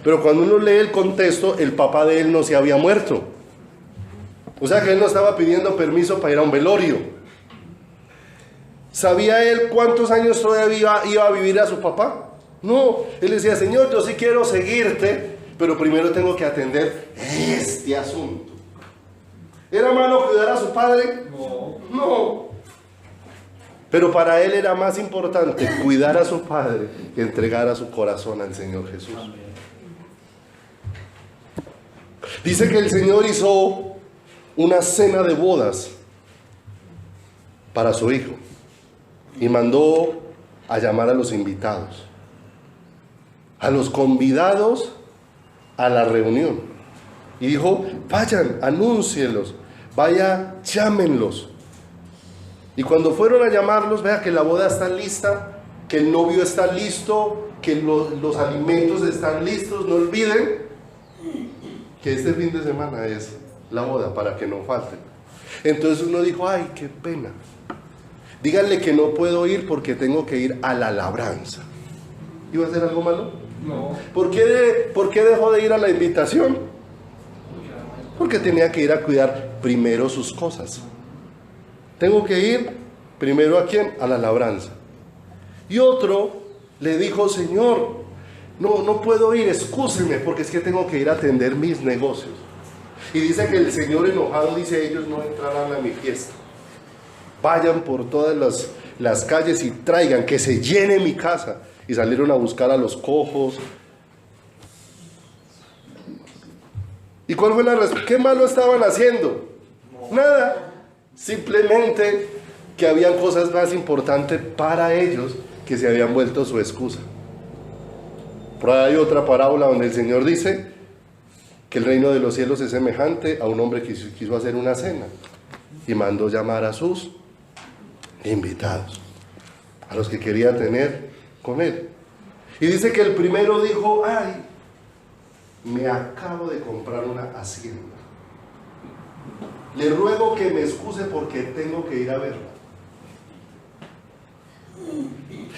pero cuando uno lee el contexto, el papá de él no se había muerto. O sea que él no estaba pidiendo permiso para ir a un velorio. ¿Sabía él cuántos años todavía iba a vivir a su papá? No, él decía, Señor, yo sí quiero seguirte, pero primero tengo que atender este asunto. ¿Era malo cuidar a su padre? No. Pero para él era más importante cuidar a su padre que entregar a su corazón al Señor Jesús. Dice que el Señor hizo una cena de bodas para su hijo y mandó a llamar a los invitados, a los convidados a la reunión, y dijo, vayan, anúncielos, vaya, llámenlos. Y cuando fueron a llamarlos, vea que la boda está lista, que el novio está listo, que los alimentos están listos. No olviden que este fin de semana es la boda, para que no falten. Entonces uno dijo, ay, qué pena, díganle que no puedo ir porque tengo que ir a la labranza. ¿Iba a hacer algo malo? No. ¿Por qué dejó de ir a la invitación? Porque tenía que ir a cuidar primero sus cosas. Tengo que ir primero ¿a quién? A la labranza. Y otro le dijo, Señor, no puedo ir, excúseme, porque es que tengo que ir a atender mis negocios. Y dice que el Señor enojado dice: ellos no entrarán a mi fiesta. Vayan por todas las calles y traigan, que se llene mi casa. Y salieron a buscar a los cojos. ¿Y cuál fue la respuesta? ¿Qué malo estaban haciendo? Nada. Simplemente que habían cosas más importantes para ellos que se habían vuelto su excusa. Por ahí hay otra parábola donde el Señor dice que el reino de los cielos es semejante a un hombre que quiso hacer una cena y mandó llamar a sus invitados, a los que quería tener con él. Y dice que el primero dijo: ay, me acabo de comprar una hacienda, le ruego que me excuse porque tengo que ir a verla.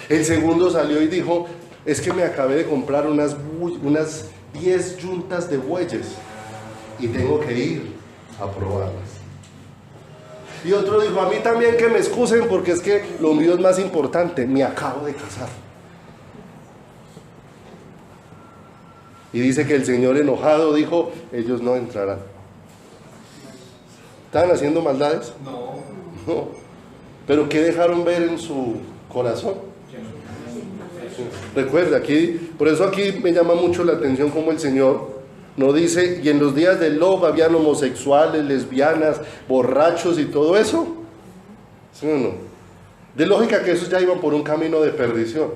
El segundo salió y dijo: es que me acabé de comprar unas 10 yuntas de bueyes y tengo que ir a probarlas. Y otro dijo: a mí también que me excusen porque es que lo mío es más importante, me acabo de casar. Y dice que el Señor enojado dijo: ellos no entrarán. ¿Estaban haciendo maldades? No. ¿Pero qué dejaron ver en su corazón? Recuerda, aquí, por eso aquí me llama mucho la atención como el Señor no dice: y en los días de Lot habían homosexuales, lesbianas, borrachos y todo eso. ¿Sí o no? De lógica que esos ya iban por un camino de perdición.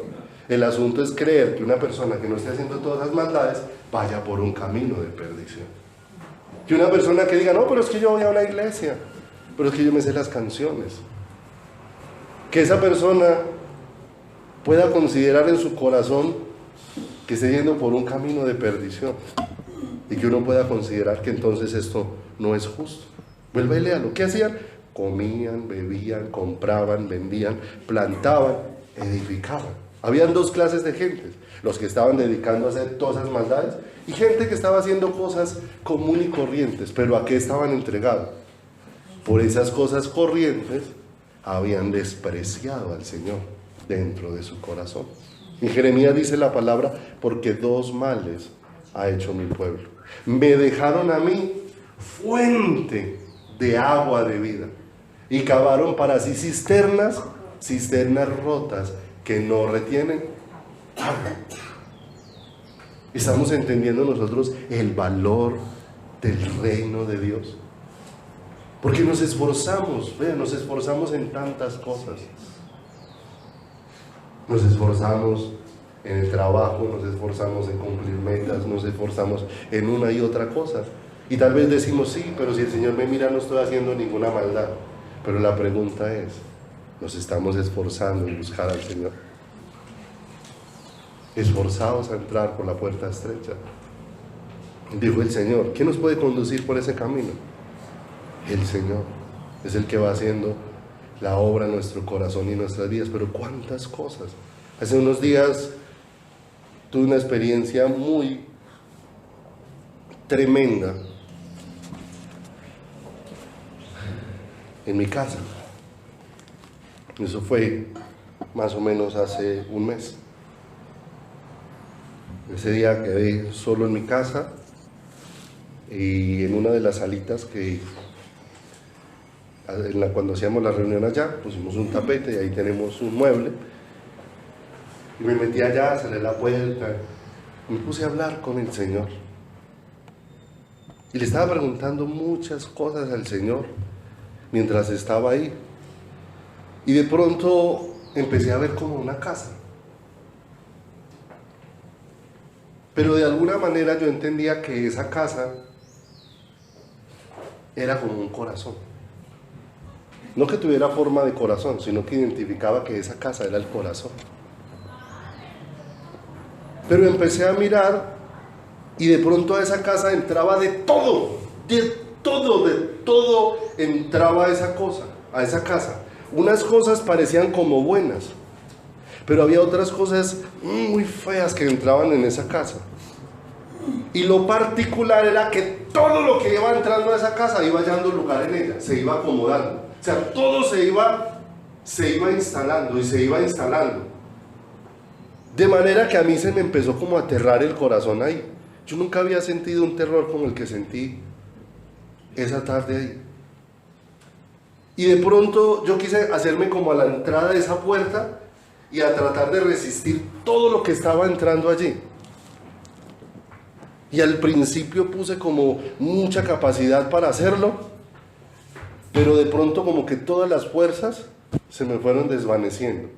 El asunto es creer que una persona que no esté haciendo todas esas maldades vaya por un camino de perdición. Que una persona que diga: no, pero es que yo voy a una iglesia, pero es que yo me sé las canciones. Que esa persona pueda considerar en su corazón que esté yendo por un camino de perdición, y que uno pueda considerar que entonces esto no es justo. Vuelve y léalo. ¿Qué hacían? Comían, bebían, compraban, vendían, plantaban, edificaban. Habían dos clases de gentes: los que estaban dedicando a hacer todas esas maldades, y gente que estaba haciendo cosas común y corrientes. ¿Pero a qué estaban entregados? Por esas cosas corrientes habían despreciado al Señor dentro de su corazón. En Jeremías dice la palabra: porque dos males ha hecho mi pueblo. Me dejaron a mí fuente de agua de vida, y cavaron para sí cisternas rotas que no retienen agua. ¿Estamos entendiendo nosotros el valor del reino de Dios? Porque nos esforzamos, nos esforzamos en tantas cosas. Nos esforzamos en el trabajo, nos esforzamos en cumplir metas, nos esforzamos en una y otra cosa. Y tal vez decimos: sí, pero si el Señor me mira no estoy haciendo ninguna maldad. Pero la pregunta es: ¿nos estamos esforzando en buscar al Señor? Esforzados a entrar por la puerta estrecha. Dijo el Señor: ¿quién nos puede conducir por ese camino? El Señor es el que va haciendo la obra en nuestro corazón y en nuestras vidas. Pero cuántas cosas. Hace unos días tuve una experiencia muy tremenda en mi casa. Eso fue más o menos hace un mes. Ese día quedé solo en mi casa, y en una de las salitas cuando hacíamos la reunión allá, pusimos un tapete y ahí tenemos un mueble. Y me metí allá, cerré la puerta, me puse a hablar con el Señor. Y le estaba preguntando muchas cosas al Señor mientras estaba ahí. Y de pronto empecé a ver como una casa. Pero de alguna manera yo entendía que esa casa era como un corazón. No que tuviera forma de corazón, sino que identificaba que esa casa era el corazón. Pero empecé a mirar, y de pronto a esa casa entraba de todo entraba a esa cosa, a esa casa. Unas cosas parecían como buenas, pero había otras cosas muy feas que entraban en esa casa. Y lo particular era que todo lo que iba entrando a esa casa iba hallando lugar en ella, se iba acomodando. O sea, todo se iba instalando y se iba instalando. De manera que a mí se me empezó como a aterrar el corazón ahí. Yo nunca había sentido un terror como el que sentí esa tarde ahí. Y de pronto yo quise hacerme como a la entrada de esa puerta y a tratar de resistir todo lo que estaba entrando allí. Y al principio puse como mucha capacidad para hacerlo, pero de pronto como que todas las fuerzas se me fueron desvaneciendo.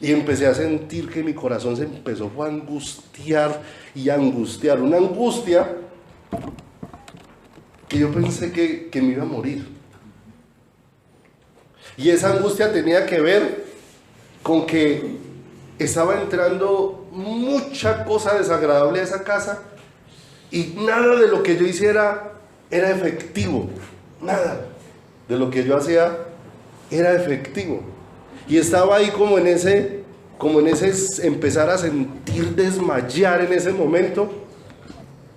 Y empecé a sentir que mi corazón se empezó a angustiar y a angustiar. Una angustia que yo pensé que me iba a morir. Y esa angustia tenía que ver con que estaba entrando mucha cosa desagradable a esa casa y nada de lo que yo hiciera era efectivo. Nada de lo que yo hacía era efectivo. Y estaba ahí como en ese empezar a sentir desmayar en ese momento,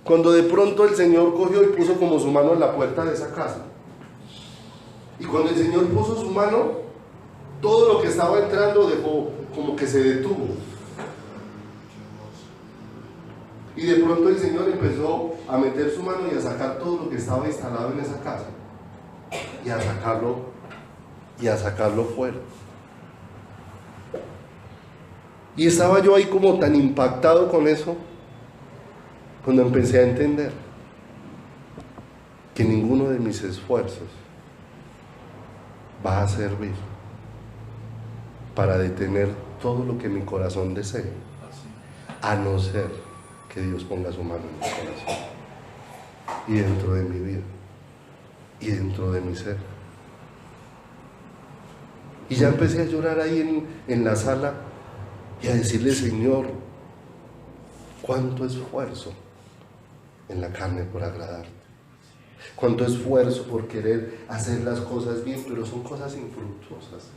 cuando de pronto el Señor cogió y puso como su mano en la puerta de esa casa. Y cuando el Señor puso su mano, todo lo que estaba entrando dejó como que se detuvo. Y de pronto el Señor empezó a meter su mano y a sacar todo lo que estaba instalado en esa casa. Y a sacarlo fuera. Y estaba yo ahí como tan impactado con eso, cuando empecé a entender que ninguno de mis esfuerzos va a servir para detener todo lo que mi corazón desee, a no ser que Dios ponga su mano en mi corazón y dentro de mi vida y dentro de mi ser. Y ya empecé a llorar ahí en la sala y a decirle: Señor, cuánto esfuerzo en la carne por agradarte, cuánto esfuerzo por querer hacer las cosas bien, pero son cosas infructuosas.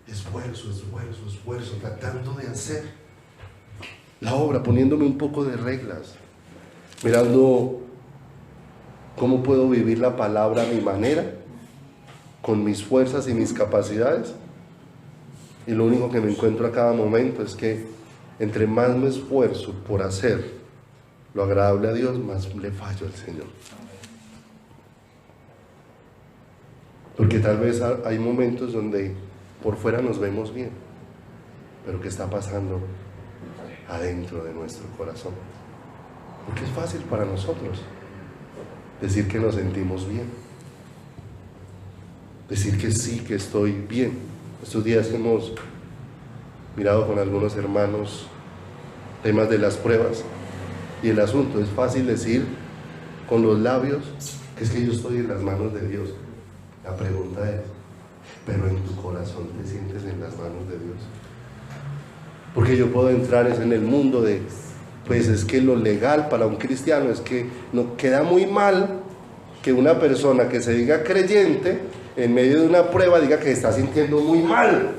Esfuerzo, tratando de hacer la obra, poniéndome un poco de reglas, mirando cómo puedo vivir la palabra a mi manera, con mis fuerzas y mis capacidades. Y lo único que me encuentro a cada momento es que entre más me esfuerzo por hacer lo agradable a Dios, más le fallo al Señor. Porque tal vez hay momentos donde por fuera nos vemos bien, pero ¿qué está pasando adentro de nuestro corazón? Porque es fácil para nosotros decir que nos sentimos bien, decir que sí, que estoy bien. Estos días hemos mirado con algunos hermanos temas de las pruebas, y el asunto es fácil decir con los labios que es que yo estoy en las manos de Dios. La pregunta es: ¿pero en tu corazón te sientes en las manos de Dios? Porque yo puedo entrar en el mundo de, pues es que lo legal para un cristiano es que no queda muy mal que una persona que se diga creyente en medio de una prueba diga que se está sintiendo muy mal,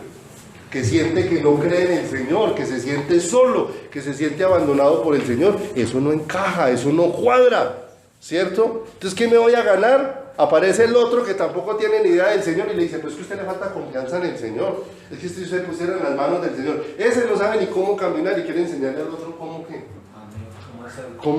que siente que no cree en el Señor, que se siente solo, que se siente abandonado por el Señor. Eso no encaja, eso no cuadra, ¿cierto? Entonces, ¿qué me voy a ganar? Aparece el otro que tampoco tiene ni idea del Señor y le dice: pues que a usted le falta confianza en el Señor, es que usted se pusiera en las manos del Señor. Ese no sabe ni cómo caminar y quiere enseñarle al otro cómo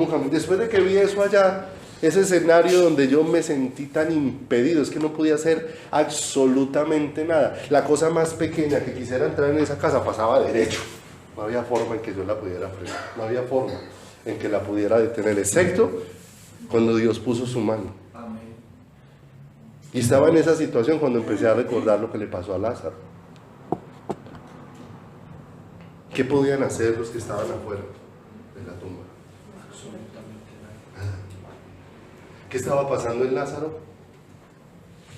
caminar. Después de que vi eso allá, ese escenario donde yo me sentí tan impedido, es que no podía hacer absolutamente nada. La cosa más pequeña que quisiera entrar en esa casa pasaba derecho. No había forma en que yo la pudiera frenar, no había forma en que la pudiera detener, excepto cuando Dios puso su mano. Y estaba en esa situación cuando empecé a recordar lo que le pasó a Lázaro. ¿Qué podían hacer los que estaban afuera de la tumba? Nada. ¿Qué estaba pasando en Lázaro?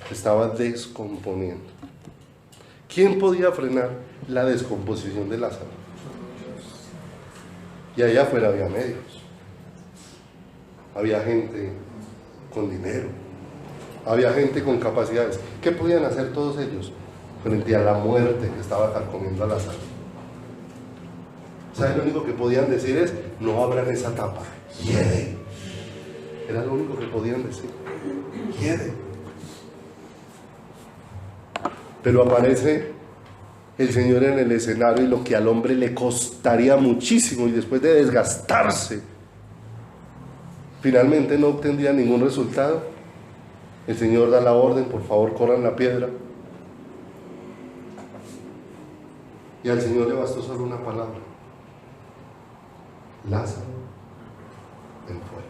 Estaba descomponiendo. ¿Quién podía frenar la descomposición de Lázaro? Y allá afuera había medios, había gente con dinero, había gente con capacidades. ¿Qué podían hacer todos ellos frente a la muerte que estaba carcomiendo a Lázaro? ¿Saben? Lo único que podían decir es: no abran esa tapa, hiede. Era lo único que podían decir, hiede. Pero aparece el Señor en el escenario, y lo que al hombre le costaría muchísimo, y después de desgastarse, finalmente no obtendría ningún resultado. El Señor da la orden, por favor corran la piedra. Y al Señor le bastó solo una palabra: Lázaro, ven fuera.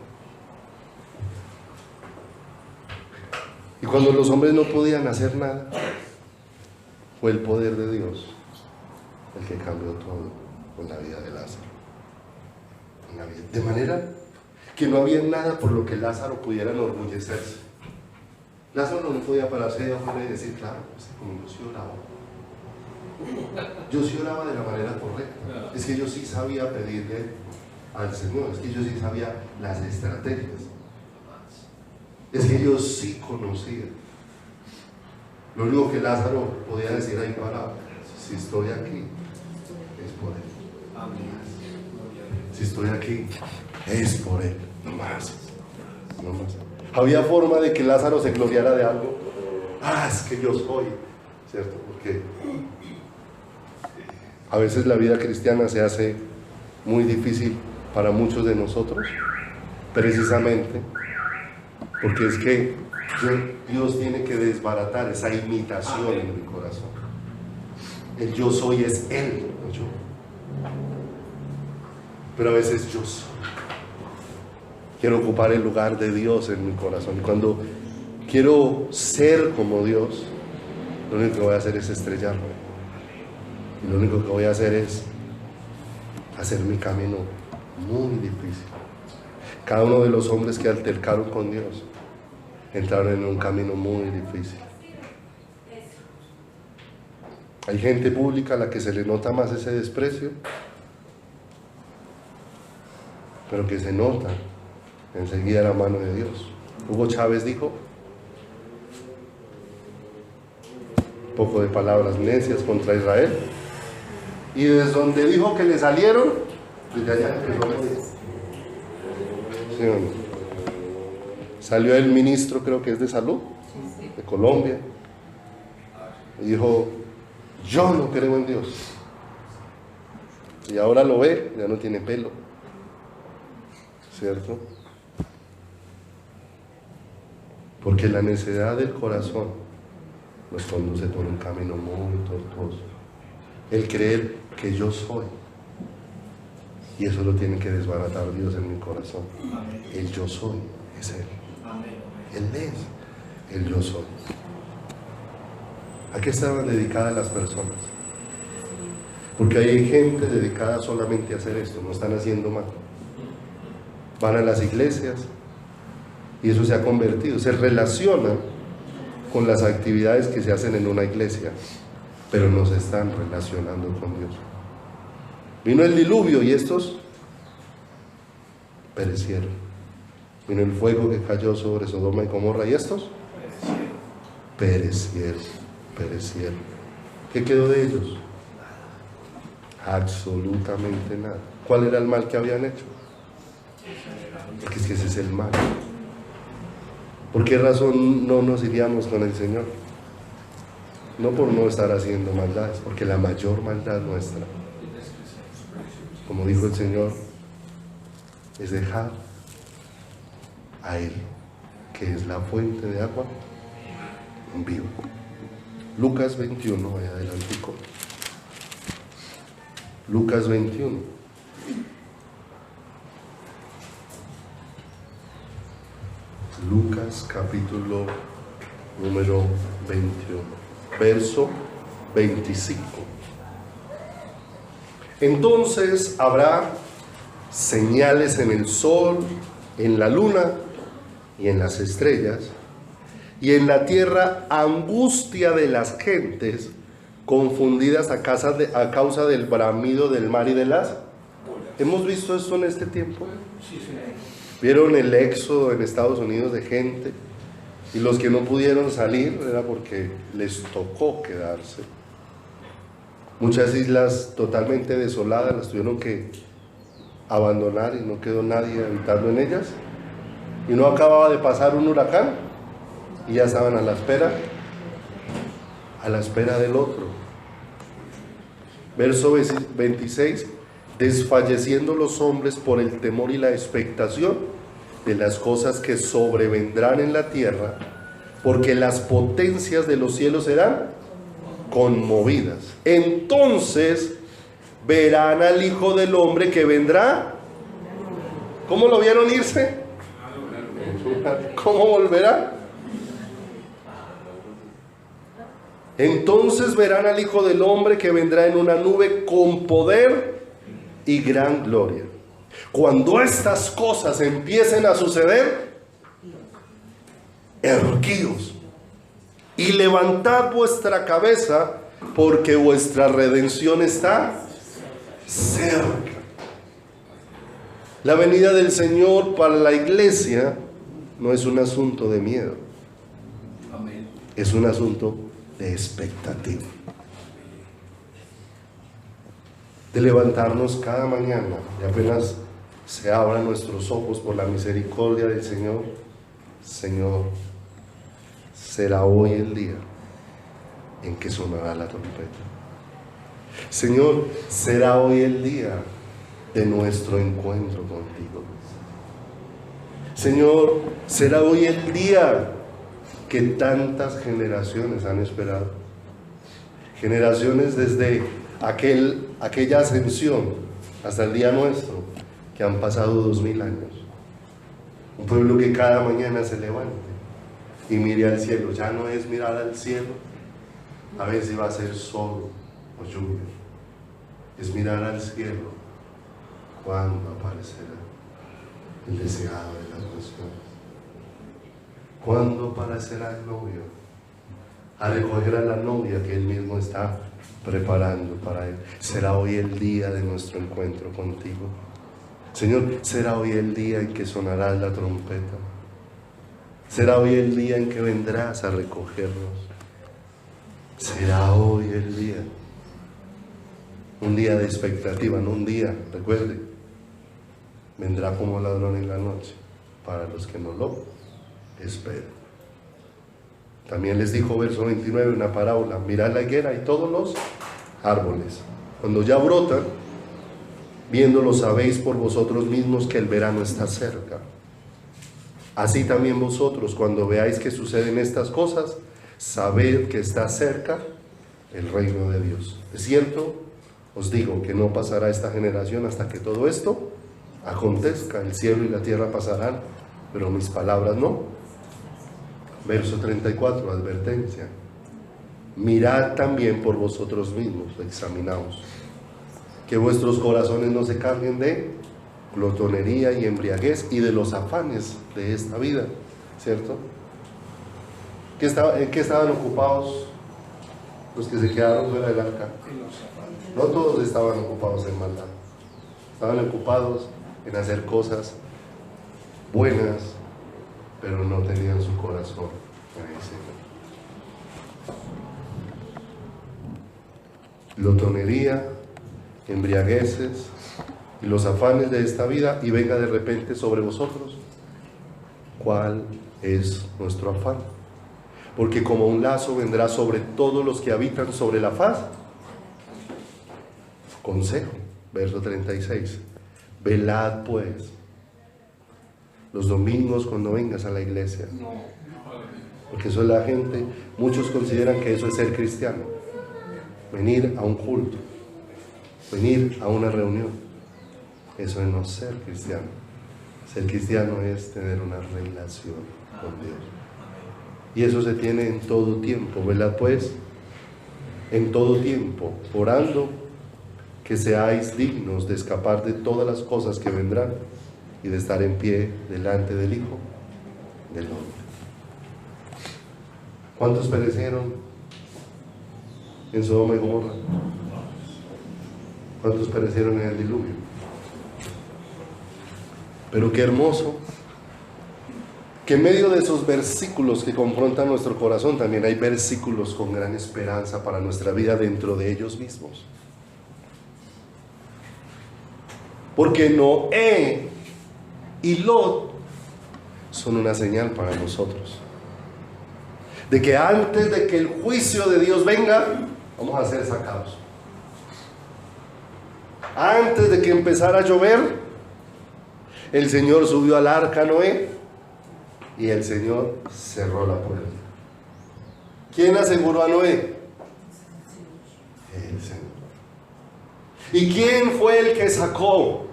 Y cuando los hombres no podían hacer nada, fue el poder de Dios el que cambió todo con la vida de Lázaro. De manera que no había nada por lo que Lázaro pudiera enorgullecerse. Lázaro no podía pararse de afuera y decir, claro, pues, como yo sí oraba. Yo sí oraba de la manera correcta. Es que yo sí sabía pedirle al Señor, es que yo sí sabía las estrategias. Es que yo sí conocía. Lo único que Lázaro podía decir ahí parado: si estoy aquí, es por Él. Si estoy aquí, es por Él. No más. No más. Había forma de que Lázaro se gloriara de algo. Es que yo soy, ¿cierto? Porque a veces la vida cristiana se hace muy difícil para muchos de nosotros, precisamente porque es que Dios tiene que desbaratar esa imitación en mi corazón. El yo soy es Él, no yo. Pero a veces yo soy. Quiero ocupar el lugar de Dios en mi corazón. Y cuando quiero ser como Dios, lo único que voy a hacer es estrellarme. Y lo único que voy a hacer es hacer mi camino muy difícil. Cada uno de los hombres que altercaron con Dios entraron en un camino muy difícil. Hay gente pública a la que se le nota más ese desprecio, pero que se nota enseguida la mano de Dios. Hugo Chávez dijo, poco de palabras necias contra Israel, y desde donde dijo que le salieron, desde allá empezó a morir. ¿Sí o no? Salió el ministro, creo que es de salud, de Colombia, y dijo, yo no creo en Dios. Y ahora lo ve, ya no tiene pelo, ¿cierto? Porque la necedad del corazón nos conduce por un camino muy tortuoso. El creer que yo soy, y eso lo tiene que desbaratar Dios en mi corazón. El yo soy es Él. Él es el yo soy. ¿A qué estaban dedicadas las personas? Porque hay gente dedicada solamente a hacer esto, no están haciendo mal. Van a las iglesias y eso se ha convertido, se relaciona con las actividades que se hacen en una iglesia, pero no se están relacionando con Dios. Vino el diluvio y estos perecieron. Vino el fuego que cayó sobre Sodoma y Gomorra y estos perecieron. ¿Qué quedó de ellos? Absolutamente nada. ¿Cuál era el mal que habían hecho? Porque es que ese es el mal. ¿Por qué razón no nos iríamos con el Señor? No por no estar haciendo maldades, porque la mayor maldad nuestra, como dijo el Señor, es dejar a Él, que es la fuente de agua viva. Lucas 21, vaya adelantico. Lucas 21. Lucas capítulo número 21, verso 25. Entonces habrá señales en el sol, en la luna y en las estrellas, y en la tierra angustia de las gentes, confundidas a causa del bramido del mar y de las... ¿Hemos visto esto en este tiempo? ¿Vieron el éxodo en Estados Unidos de gente? Y los que no pudieron salir era porque les tocó quedarse. Muchas islas totalmente desoladas las tuvieron que abandonar y no quedó nadie habitando en ellas. Y no acababa de pasar un huracán y ya estaban a la espera del otro. Verso 26. Desfalleciendo los hombres por el temor y la expectación de las cosas que sobrevendrán en la tierra, porque las potencias de los cielos serán conmovidas. Entonces verán al Hijo del Hombre que vendrá. ¿Cómo lo vieron irse? ¿Cómo volverá? Entonces verán al Hijo del Hombre que vendrá en una nube con poder y gran gloria. Cuando estas cosas empiecen a suceder, erguíos y levantad vuestra cabeza, porque vuestra redención está cerca. La venida del Señor para la iglesia no es un asunto de miedo, es un asunto de expectativa, de levantarnos cada mañana y apenas se abran nuestros ojos por la misericordia del Señor. Señor, será hoy el día en que sonará la trompeta. Señor, será hoy el día de nuestro encuentro contigo. Señor, será hoy el día que tantas generaciones han esperado. Generaciones desde aquella ascensión hasta el día nuestro, que han pasado 2000 años. Un pueblo que cada mañana se levante y mire al cielo. Ya no es mirar al cielo a ver si va a ser sol o lluvia. Es mirar al cielo. ¿Cuándo aparecerá el deseado de las naciones? ¿Cuándo aparecerá el novio a recoger a la novia que él mismo está preparando para él? Será hoy el día de nuestro encuentro contigo. Señor, será hoy el día en que sonará la trompeta. Será hoy el día en que vendrás a recogernos. Será hoy el día. Un día de expectativa, no un día, recuerde, vendrá como ladrón en la noche para los que no lo esperan. También les dijo, verso 29, una parábola: mirad la higuera y todos los árboles, cuando ya brotan, viéndolo sabéis por vosotros mismos que el verano está cerca. Así también vosotros, cuando veáis que suceden estas cosas, sabed que está cerca el reino de Dios. De cierto, os digo que no pasará esta generación hasta que todo esto acontezca. El cielo y la tierra pasarán, pero mis palabras no. Verso 34, advertencia: mirad también por vosotros mismos, examinaos, que vuestros corazones no se cambien de glotonería y embriaguez y de los afanes de esta vida, ¿cierto? ¿En qué estaban ocupados los que se quedaron fuera del arca? No todos estaban ocupados en maldad, estaban ocupados en hacer cosas buenas, pero no tenían su corazón en el Señor. Glotonería, embriagueces y los afanes de esta vida, y venga de repente sobre vosotros. ¿Cuál es nuestro afán? Porque como un lazo vendrá sobre todos los que habitan sobre la faz. Consejo, verso 36: velad pues los domingos cuando vengas a la iglesia. Porque eso es la gente, muchos consideran que eso es ser cristiano, venir a un culto, venir a una reunión. Eso es no ser cristiano. Ser cristiano es tener una relación con Dios, y eso se tiene en todo tiempo. Velad pues en todo tiempo, orando que seáis dignos de escapar de todas las cosas que vendrán y de estar en pie delante del Hijo del Hombre. ¿Cuántos perecieron en Sodoma y Gomorra? ¿Cuántos perecieron en el diluvio? Pero qué hermoso que en medio de esos versículos que confrontan nuestro corazón, también hay versículos con gran esperanza para nuestra vida dentro de ellos mismos. Porque Noé y Lot son una señal para nosotros de que antes de que el juicio de Dios venga, vamos a ser sacados. Antes de que empezara a llover, el Señor subió al arca a Noé y el Señor cerró la puerta. ¿Quién aseguró a Noé? El Señor. ¿Y quién fue el que sacó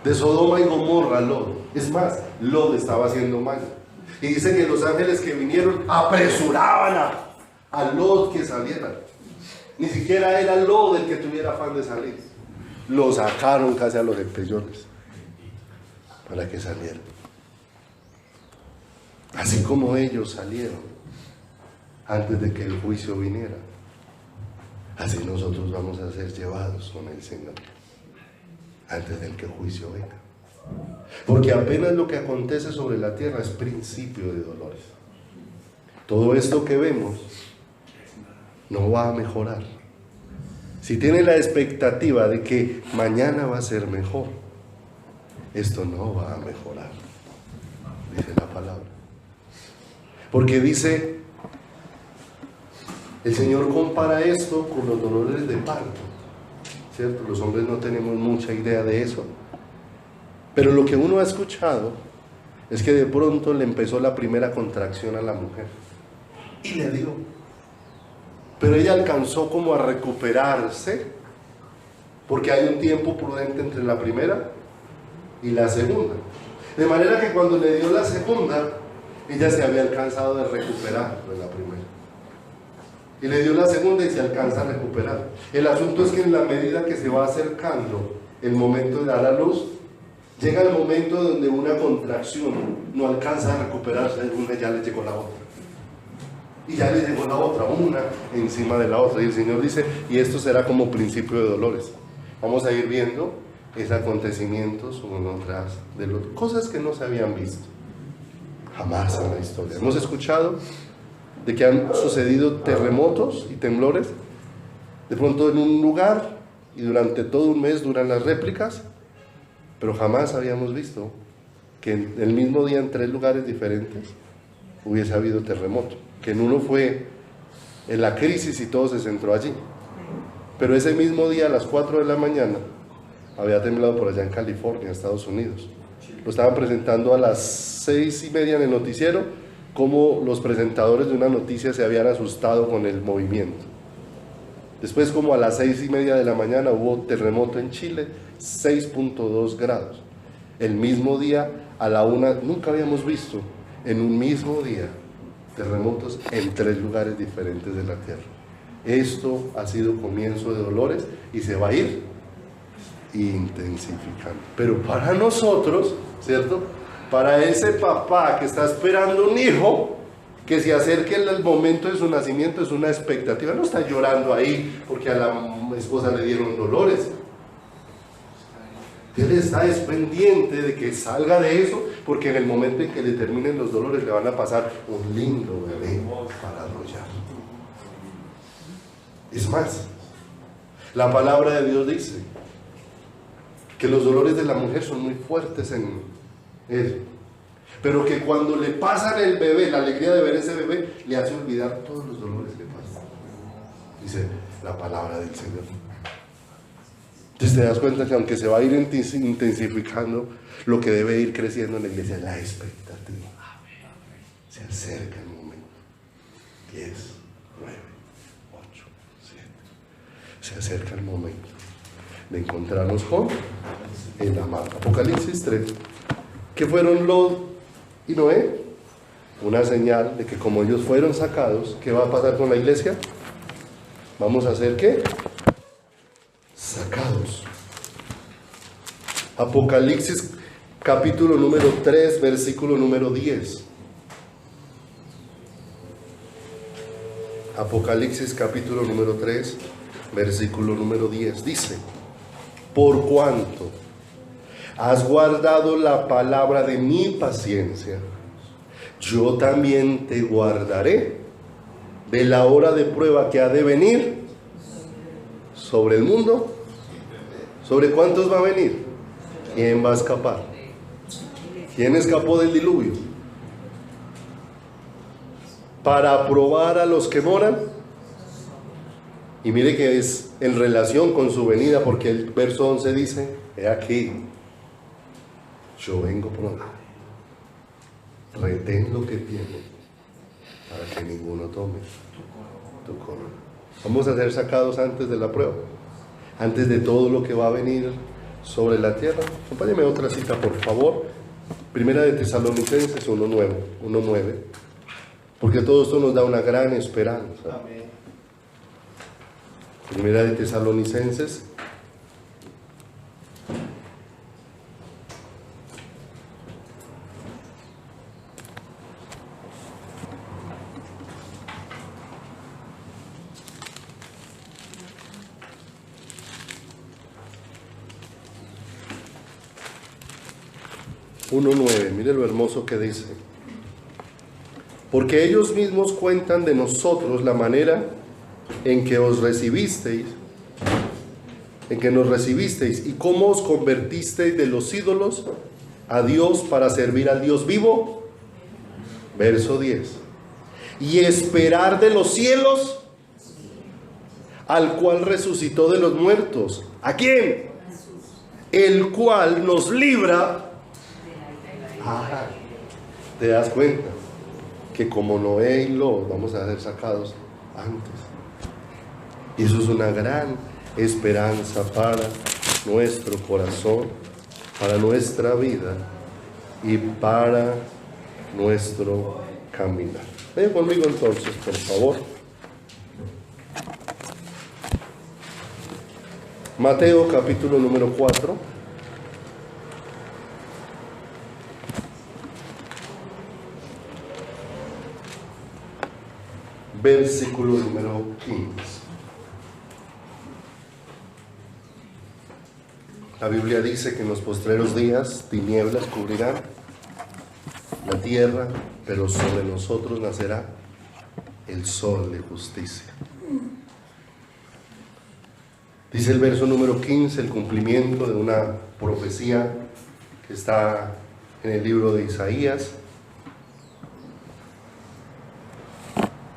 de Sodoma y Gomorra a Lot? Es más, Lot estaba haciendo mal. Y dice que los ángeles que vinieron apresuraban a Lot que saliera. Ni siquiera era Lot el que tuviera afán de salir. Lo sacaron casi a los empellones para que saliera. Así como ellos salieron antes de que el juicio viniera, así nosotros vamos a ser llevados con el Señor antes de que el juicio venga. Porque apenas lo que acontece sobre la tierra es principio de dolores. Todo esto que vemos no va a mejorar. Si tiene la expectativa de que mañana va a ser mejor, esto no va a mejorar, dice la palabra. Porque dice, el Señor compara esto con los dolores de parto, ¿cierto? Los hombres no tenemos mucha idea de eso, pero lo que uno ha escuchado es que de pronto le empezó la primera contracción a la mujer y le dio, pero ella alcanzó como a recuperarse, porque hay un tiempo prudente entre la primera y la segunda, de manera que cuando le dio la segunda, ella se había alcanzado de recuperar de la primera. Y le dio la segunda y se alcanza a recuperar. El asunto es que en la medida que se va acercando el momento de dar a luz, llega el momento donde una contracción no alcanza a recuperarse, una ya le llegó la otra. Y ya le llegó la otra, una encima de la otra. Y el Señor dice, y esto será como principio de dolores. Vamos a ir viendo esos acontecimientos uno tras del otro. Cosas que no se habían visto jamás en la historia. Hemos escuchado de que han sucedido terremotos y temblores de pronto en un lugar y durante todo un mes duran las réplicas, pero jamás habíamos visto que en el mismo día en 3 lugares diferentes hubiese habido terremoto, que en uno fue en la crisis y todo se centró allí, pero ese mismo día a las 4 de la mañana había temblado por allá en California, Estados Unidos. Lo estaban presentando a las 6:30 en el noticiero, como los presentadores de una noticia se habían asustado con el movimiento. Después, como a las 6:30 de la mañana, hubo terremoto en Chile, 6.2 grados. El mismo día, a la 1, nunca habíamos visto en un mismo día terremotos en 3 lugares diferentes de la tierra. Esto ha sido comienzo de dolores y se va a ir intensificando. Pero para nosotros, ¿cierto? Para ese papá que está esperando un hijo, que se acerque el momento de su nacimiento, es una expectativa. No está llorando ahí porque a la esposa le dieron dolores. Él está pendiente de que salga de eso, porque en el momento en que le terminen los dolores le van a pasar un lindo bebé para arrollar. Es más, la palabra de Dios dice que los dolores de la mujer son muy fuertes en él, pero que cuando le pasan el bebé, la alegría de ver ese bebé le hace olvidar todos los dolores que pasan, dice la palabra del Señor. Entonces te das cuenta que aunque se va a ir intensificando, lo que debe ir creciendo en la iglesia es la expectativa. Se acerca el momento. 10, 9, 8, 7. Se acerca el momento de encontrarnos con el amado. Apocalipsis 3. ¿Qué fueron Lot y Noé? Una señal de que como ellos fueron sacados, ¿qué va a pasar con la iglesia? ¿Vamos a ser qué? Sacados. Apocalipsis capítulo número 3, versículo número 10. Apocalipsis capítulo número 3, versículo número 10. Dice: por cuanto has guardado la palabra de mi paciencia, yo también te guardaré de la hora de prueba que ha de venir sobre el mundo. ¿Sobre cuántos va a venir? ¿Quién va a escapar? ¿Quién escapó del diluvio? Para probar a los que moran. Y mire que es en relación con su venida, porque el verso 11 dice: he aquí, yo vengo pronto. Retén lo que tienes para que ninguno tome tu corona. Vamos a ser sacados antes de la prueba, antes de todo lo que va a venir sobre la tierra. Acompáñame a otra cita, por favor. Primera de Tesalonicenses 1:9, porque todo esto nos da una gran esperanza. Amén. Primera de Tesalonicenses 1:9, mire lo hermoso que dice. Porque ellos mismos cuentan de nosotros la manera en que os recibisteis, en que nos recibisteis, y cómo os convertisteis de los ídolos a Dios para servir al Dios vivo. Verso 10. Y esperar de los cielos al cual resucitó de los muertos. ¿A quién? El cual nos libra. Ah, ¿te das cuenta? Que como Noé y Lot vamos a ser sacados antes. Y eso es una gran esperanza para nuestro corazón, para nuestra vida y para nuestro caminar. Ven conmigo entonces, por favor. Mateo capítulo número 4. Versículo número 15. La Biblia dice que en los postreros días tinieblas cubrirán la tierra, pero sobre nosotros nacerá el sol de justicia. Dice el verso número 15, el cumplimiento de una profecía que está en el libro de Isaías.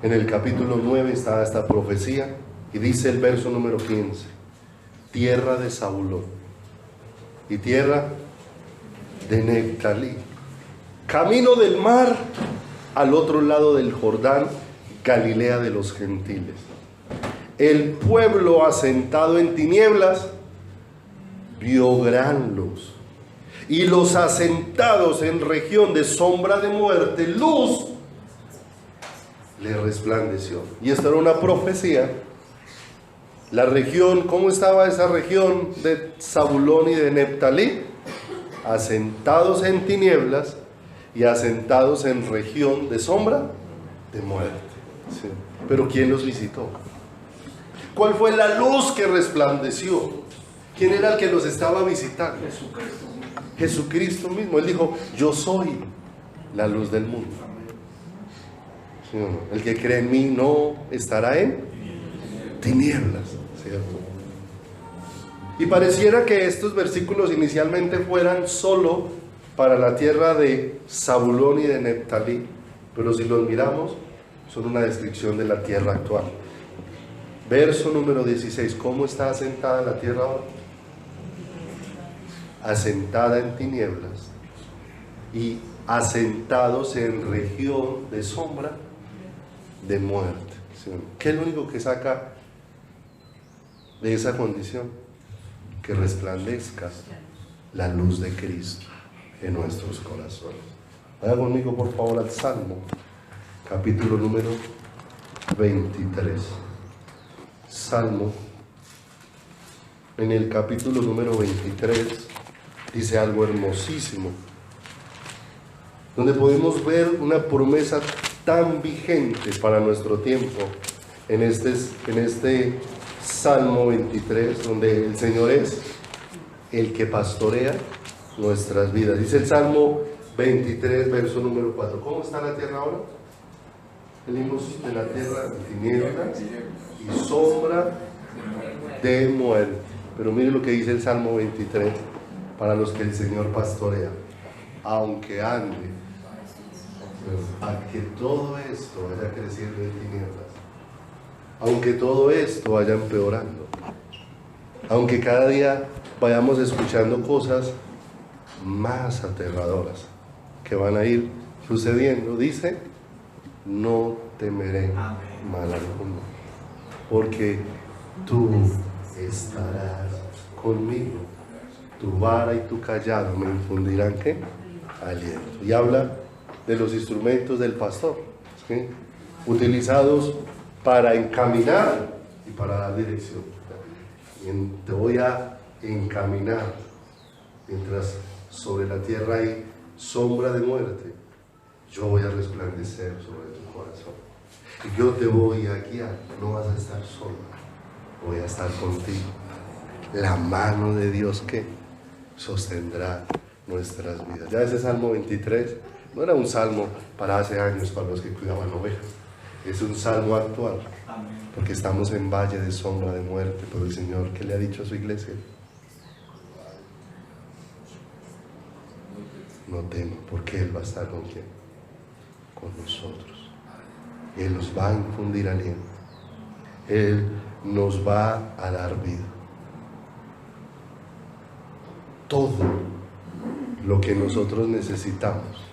En el capítulo 9 está esta profecía y dice el verso número 15, tierra de Zabulón y tierra de Neftalí, camino del mar al otro lado del Jordán, Galilea de los gentiles. El pueblo asentado en tinieblas vio gran luz, y los asentados en región de sombra de muerte, luz le resplandeció. Y esta era una profecía. La región, ¿cómo estaba esa región de Zabulón y de Neftalí? Asentados en tinieblas y asentados en región de sombra de muerte. Sí. Pero ¿quién los visitó? ¿Cuál fue la luz que resplandeció? ¿Quién era el que los estaba visitando? Jesucristo mismo. Él dijo, yo soy la luz del mundo. ¿Sí o no? El que cree en mí no estará en tinieblas, ¿cierto? Y pareciera que estos versículos inicialmente fueran solo para la tierra de Zabulón y de Neftalí, pero si los miramos, son una descripción de la tierra actual. Verso número 16, ¿cómo está asentada la tierra ahora? Asentada en tinieblas y asentados en región de sombra de muerte. ¿Sí? ¿Qué es lo único que saca de esa condición? Que resplandezca la luz de Cristo en nuestros corazones. Vaya conmigo por favor al Salmo, capítulo número 23. Salmo, en el capítulo número 23, dice algo hermosísimo, donde podemos ver una promesa tan vigente para nuestro tiempo, en este Salmo 23, donde el Señor es el que pastorea nuestras vidas. Dice el Salmo 23, verso número 4. ¿Cómo está la tierra ahora? Venimos de la tierra en tinieblas y sombra de muerte. Pero mire lo que dice el Salmo 23 para los que el Señor pastorea. Aunque ande, a que todo esto vaya creciendo en tinieblas, aunque todo esto vaya empeorando, aunque cada día vayamos escuchando cosas más aterradoras que van a ir sucediendo, dice, no temeré mal alguno. porque tú estarás conmigo. Tu vara y tu callado me infundirán, ¿qué? Aliento. Y habla de los instrumentos del pastor, ¿sí? Utilizados para encaminar y para dar dirección. Te voy a encaminar mientras sobre la tierra hay sombra de muerte. Yo voy a resplandecer sobre tu corazón. Y yo te voy a guiar. No vas a estar sola. Voy a estar contigo. La mano de Dios que sostendrá nuestras vidas. Ya ese Salmo 23 no era un salmo para hace años para los que cuidaban ovejas. Es un salmo actual. Porque estamos en valle de sombra de muerte. Pero el Señor, ¿qué le ha dicho a su iglesia? No teman, porque Él va a estar con quién? Con nosotros. Él nos va a infundir aliento. Él nos va a dar vida. Todo lo que nosotros necesitamos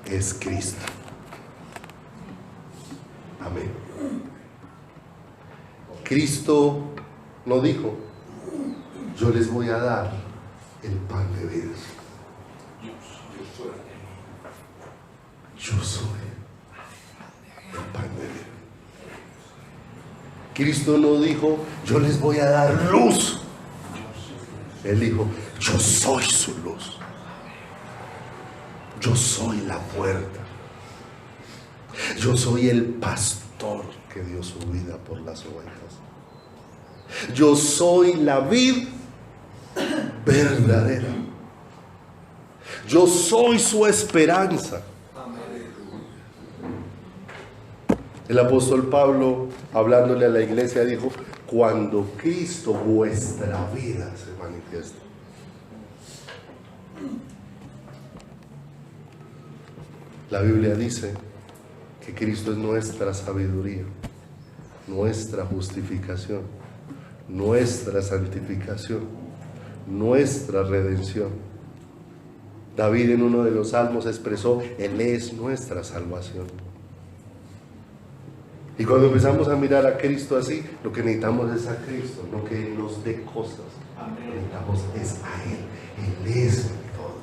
es Cristo. Amén. Cristo no dijo: yo les voy a dar el pan de vida. Yo soy el pan de vida. Cristo no dijo: yo les voy a dar luz. Él dijo: yo soy su luz. Yo soy la puerta. Yo soy el pastor que dio su vida por las ovejas. Yo soy la vid verdadera. Yo soy su esperanza. El apóstol Pablo, hablándole a la iglesia, dijo: cuando Cristo, vuestra vida, se manifiesta. La Biblia dice que Cristo es nuestra sabiduría, nuestra justificación, nuestra santificación, nuestra redención. David en uno de los salmos expresó: Él es nuestra salvación. Y cuando empezamos a mirar a Cristo así, lo que necesitamos es a Cristo, no que Él nos dé cosas. Necesitamos es a Él. Él es el todo.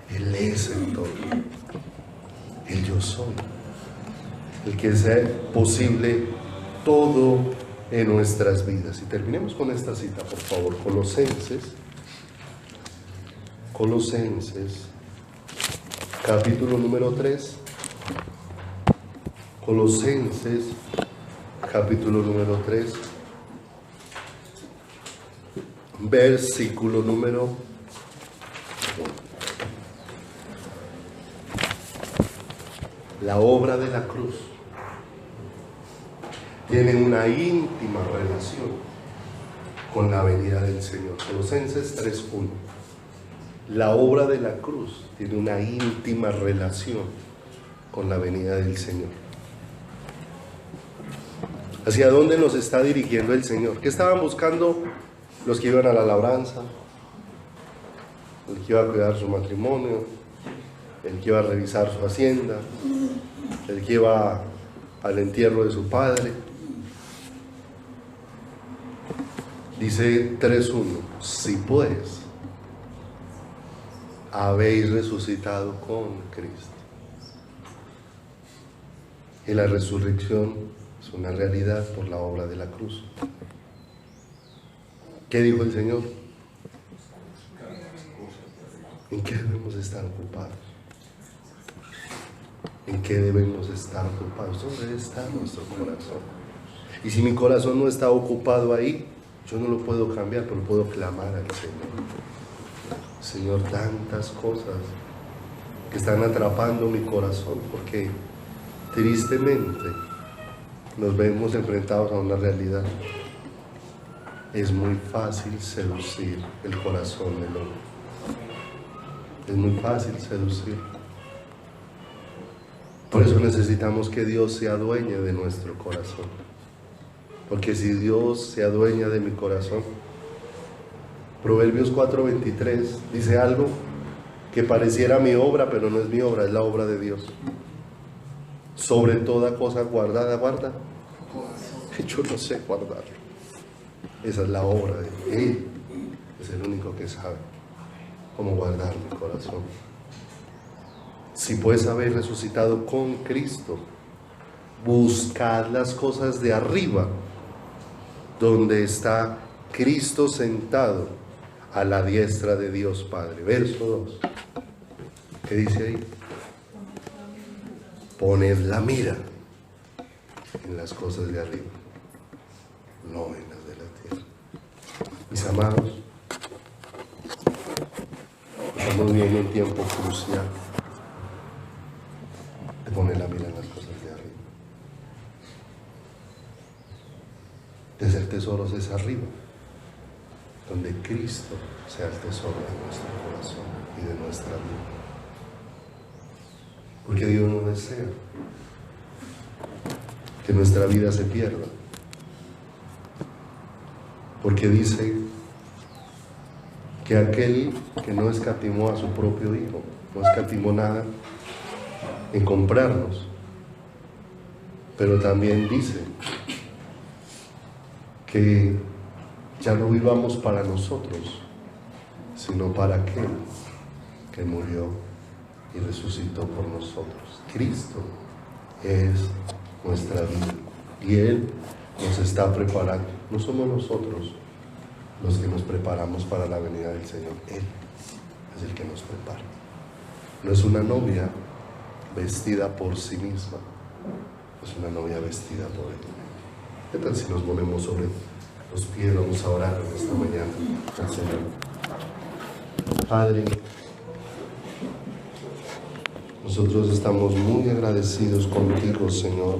Él es el todo. El yo soy. El que hace posible todo en nuestras vidas. Y terminemos con esta cita, por favor. Colosenses, capítulo número 3. Colosenses, capítulo número 3, versículo número 1. La obra de la cruz tiene una íntima relación con la venida del Señor. Colosenses 3:1. La obra de la cruz tiene una íntima relación con la venida del Señor. ¿Hacia dónde nos está dirigiendo el Señor? ¿Qué estaban buscando los que iban a la labranza? El que iba a cuidar su matrimonio, el que iba a revisar su hacienda, el que iba al entierro de su padre. Dice 3:1: si pues habéis resucitado con Cristo. Y la resurrección es una realidad por la obra de la cruz. ¿Qué dijo el Señor? ¿En qué debemos estar ocupados? ¿En qué debemos estar ocupados? ¿Dónde está nuestro corazón? Y si mi corazón no está ocupado ahí, yo no lo puedo cambiar, pero puedo clamar al Señor. Señor, tantas cosas que están atrapando mi corazón, porque tristemente nos vemos enfrentados a una realidad. Es muy fácil seducir el corazón del hombre. Es muy fácil seducir. Por eso necesitamos que Dios se adueñe de nuestro corazón. Porque si Dios se adueña de mi corazón, Proverbios 4:23 dice algo que pareciera mi obra, pero no es mi obra, es la obra de Dios. Sobre toda cosa guardada, guarda Yo no sé guardarlo. Esa es la obra de Él. Es el único que sabe cómo guardar mi corazón. Si pues habéis resucitado con Cristo, buscad las cosas de arriba, donde está Cristo sentado a la diestra de Dios Padre. Verso 2. ¿Qué dice ahí? Poned la mira en las cosas de arriba, no en las de la tierra. Mis amados, estamos viviendo un tiempo crucial de poner la mira en las cosas de arriba. De hacer tesoros es arriba, donde Cristo sea el tesoro de nuestro corazón y de nuestra vida. Porque Dios no desea que nuestra vida se pierda. Porque dice que aquel que no escatimó a su propio Hijo, no escatimó nada en comprarnos, pero también dice que ya no vivamos para nosotros, sino para aquel que murió y resucitó por nosotros. Cristo es nuestra vida y Él nos está preparando. No somos nosotros los que nos preparamos para la venida del Señor. Él es el que nos prepara. No es una novia vestida por sí misma, es una novia vestida por Él. ¿Qué tal si nos ponemos sobre los pies? Vamos a orar en esta mañana al Señor. Padre, nosotros estamos muy agradecidos contigo, Señor,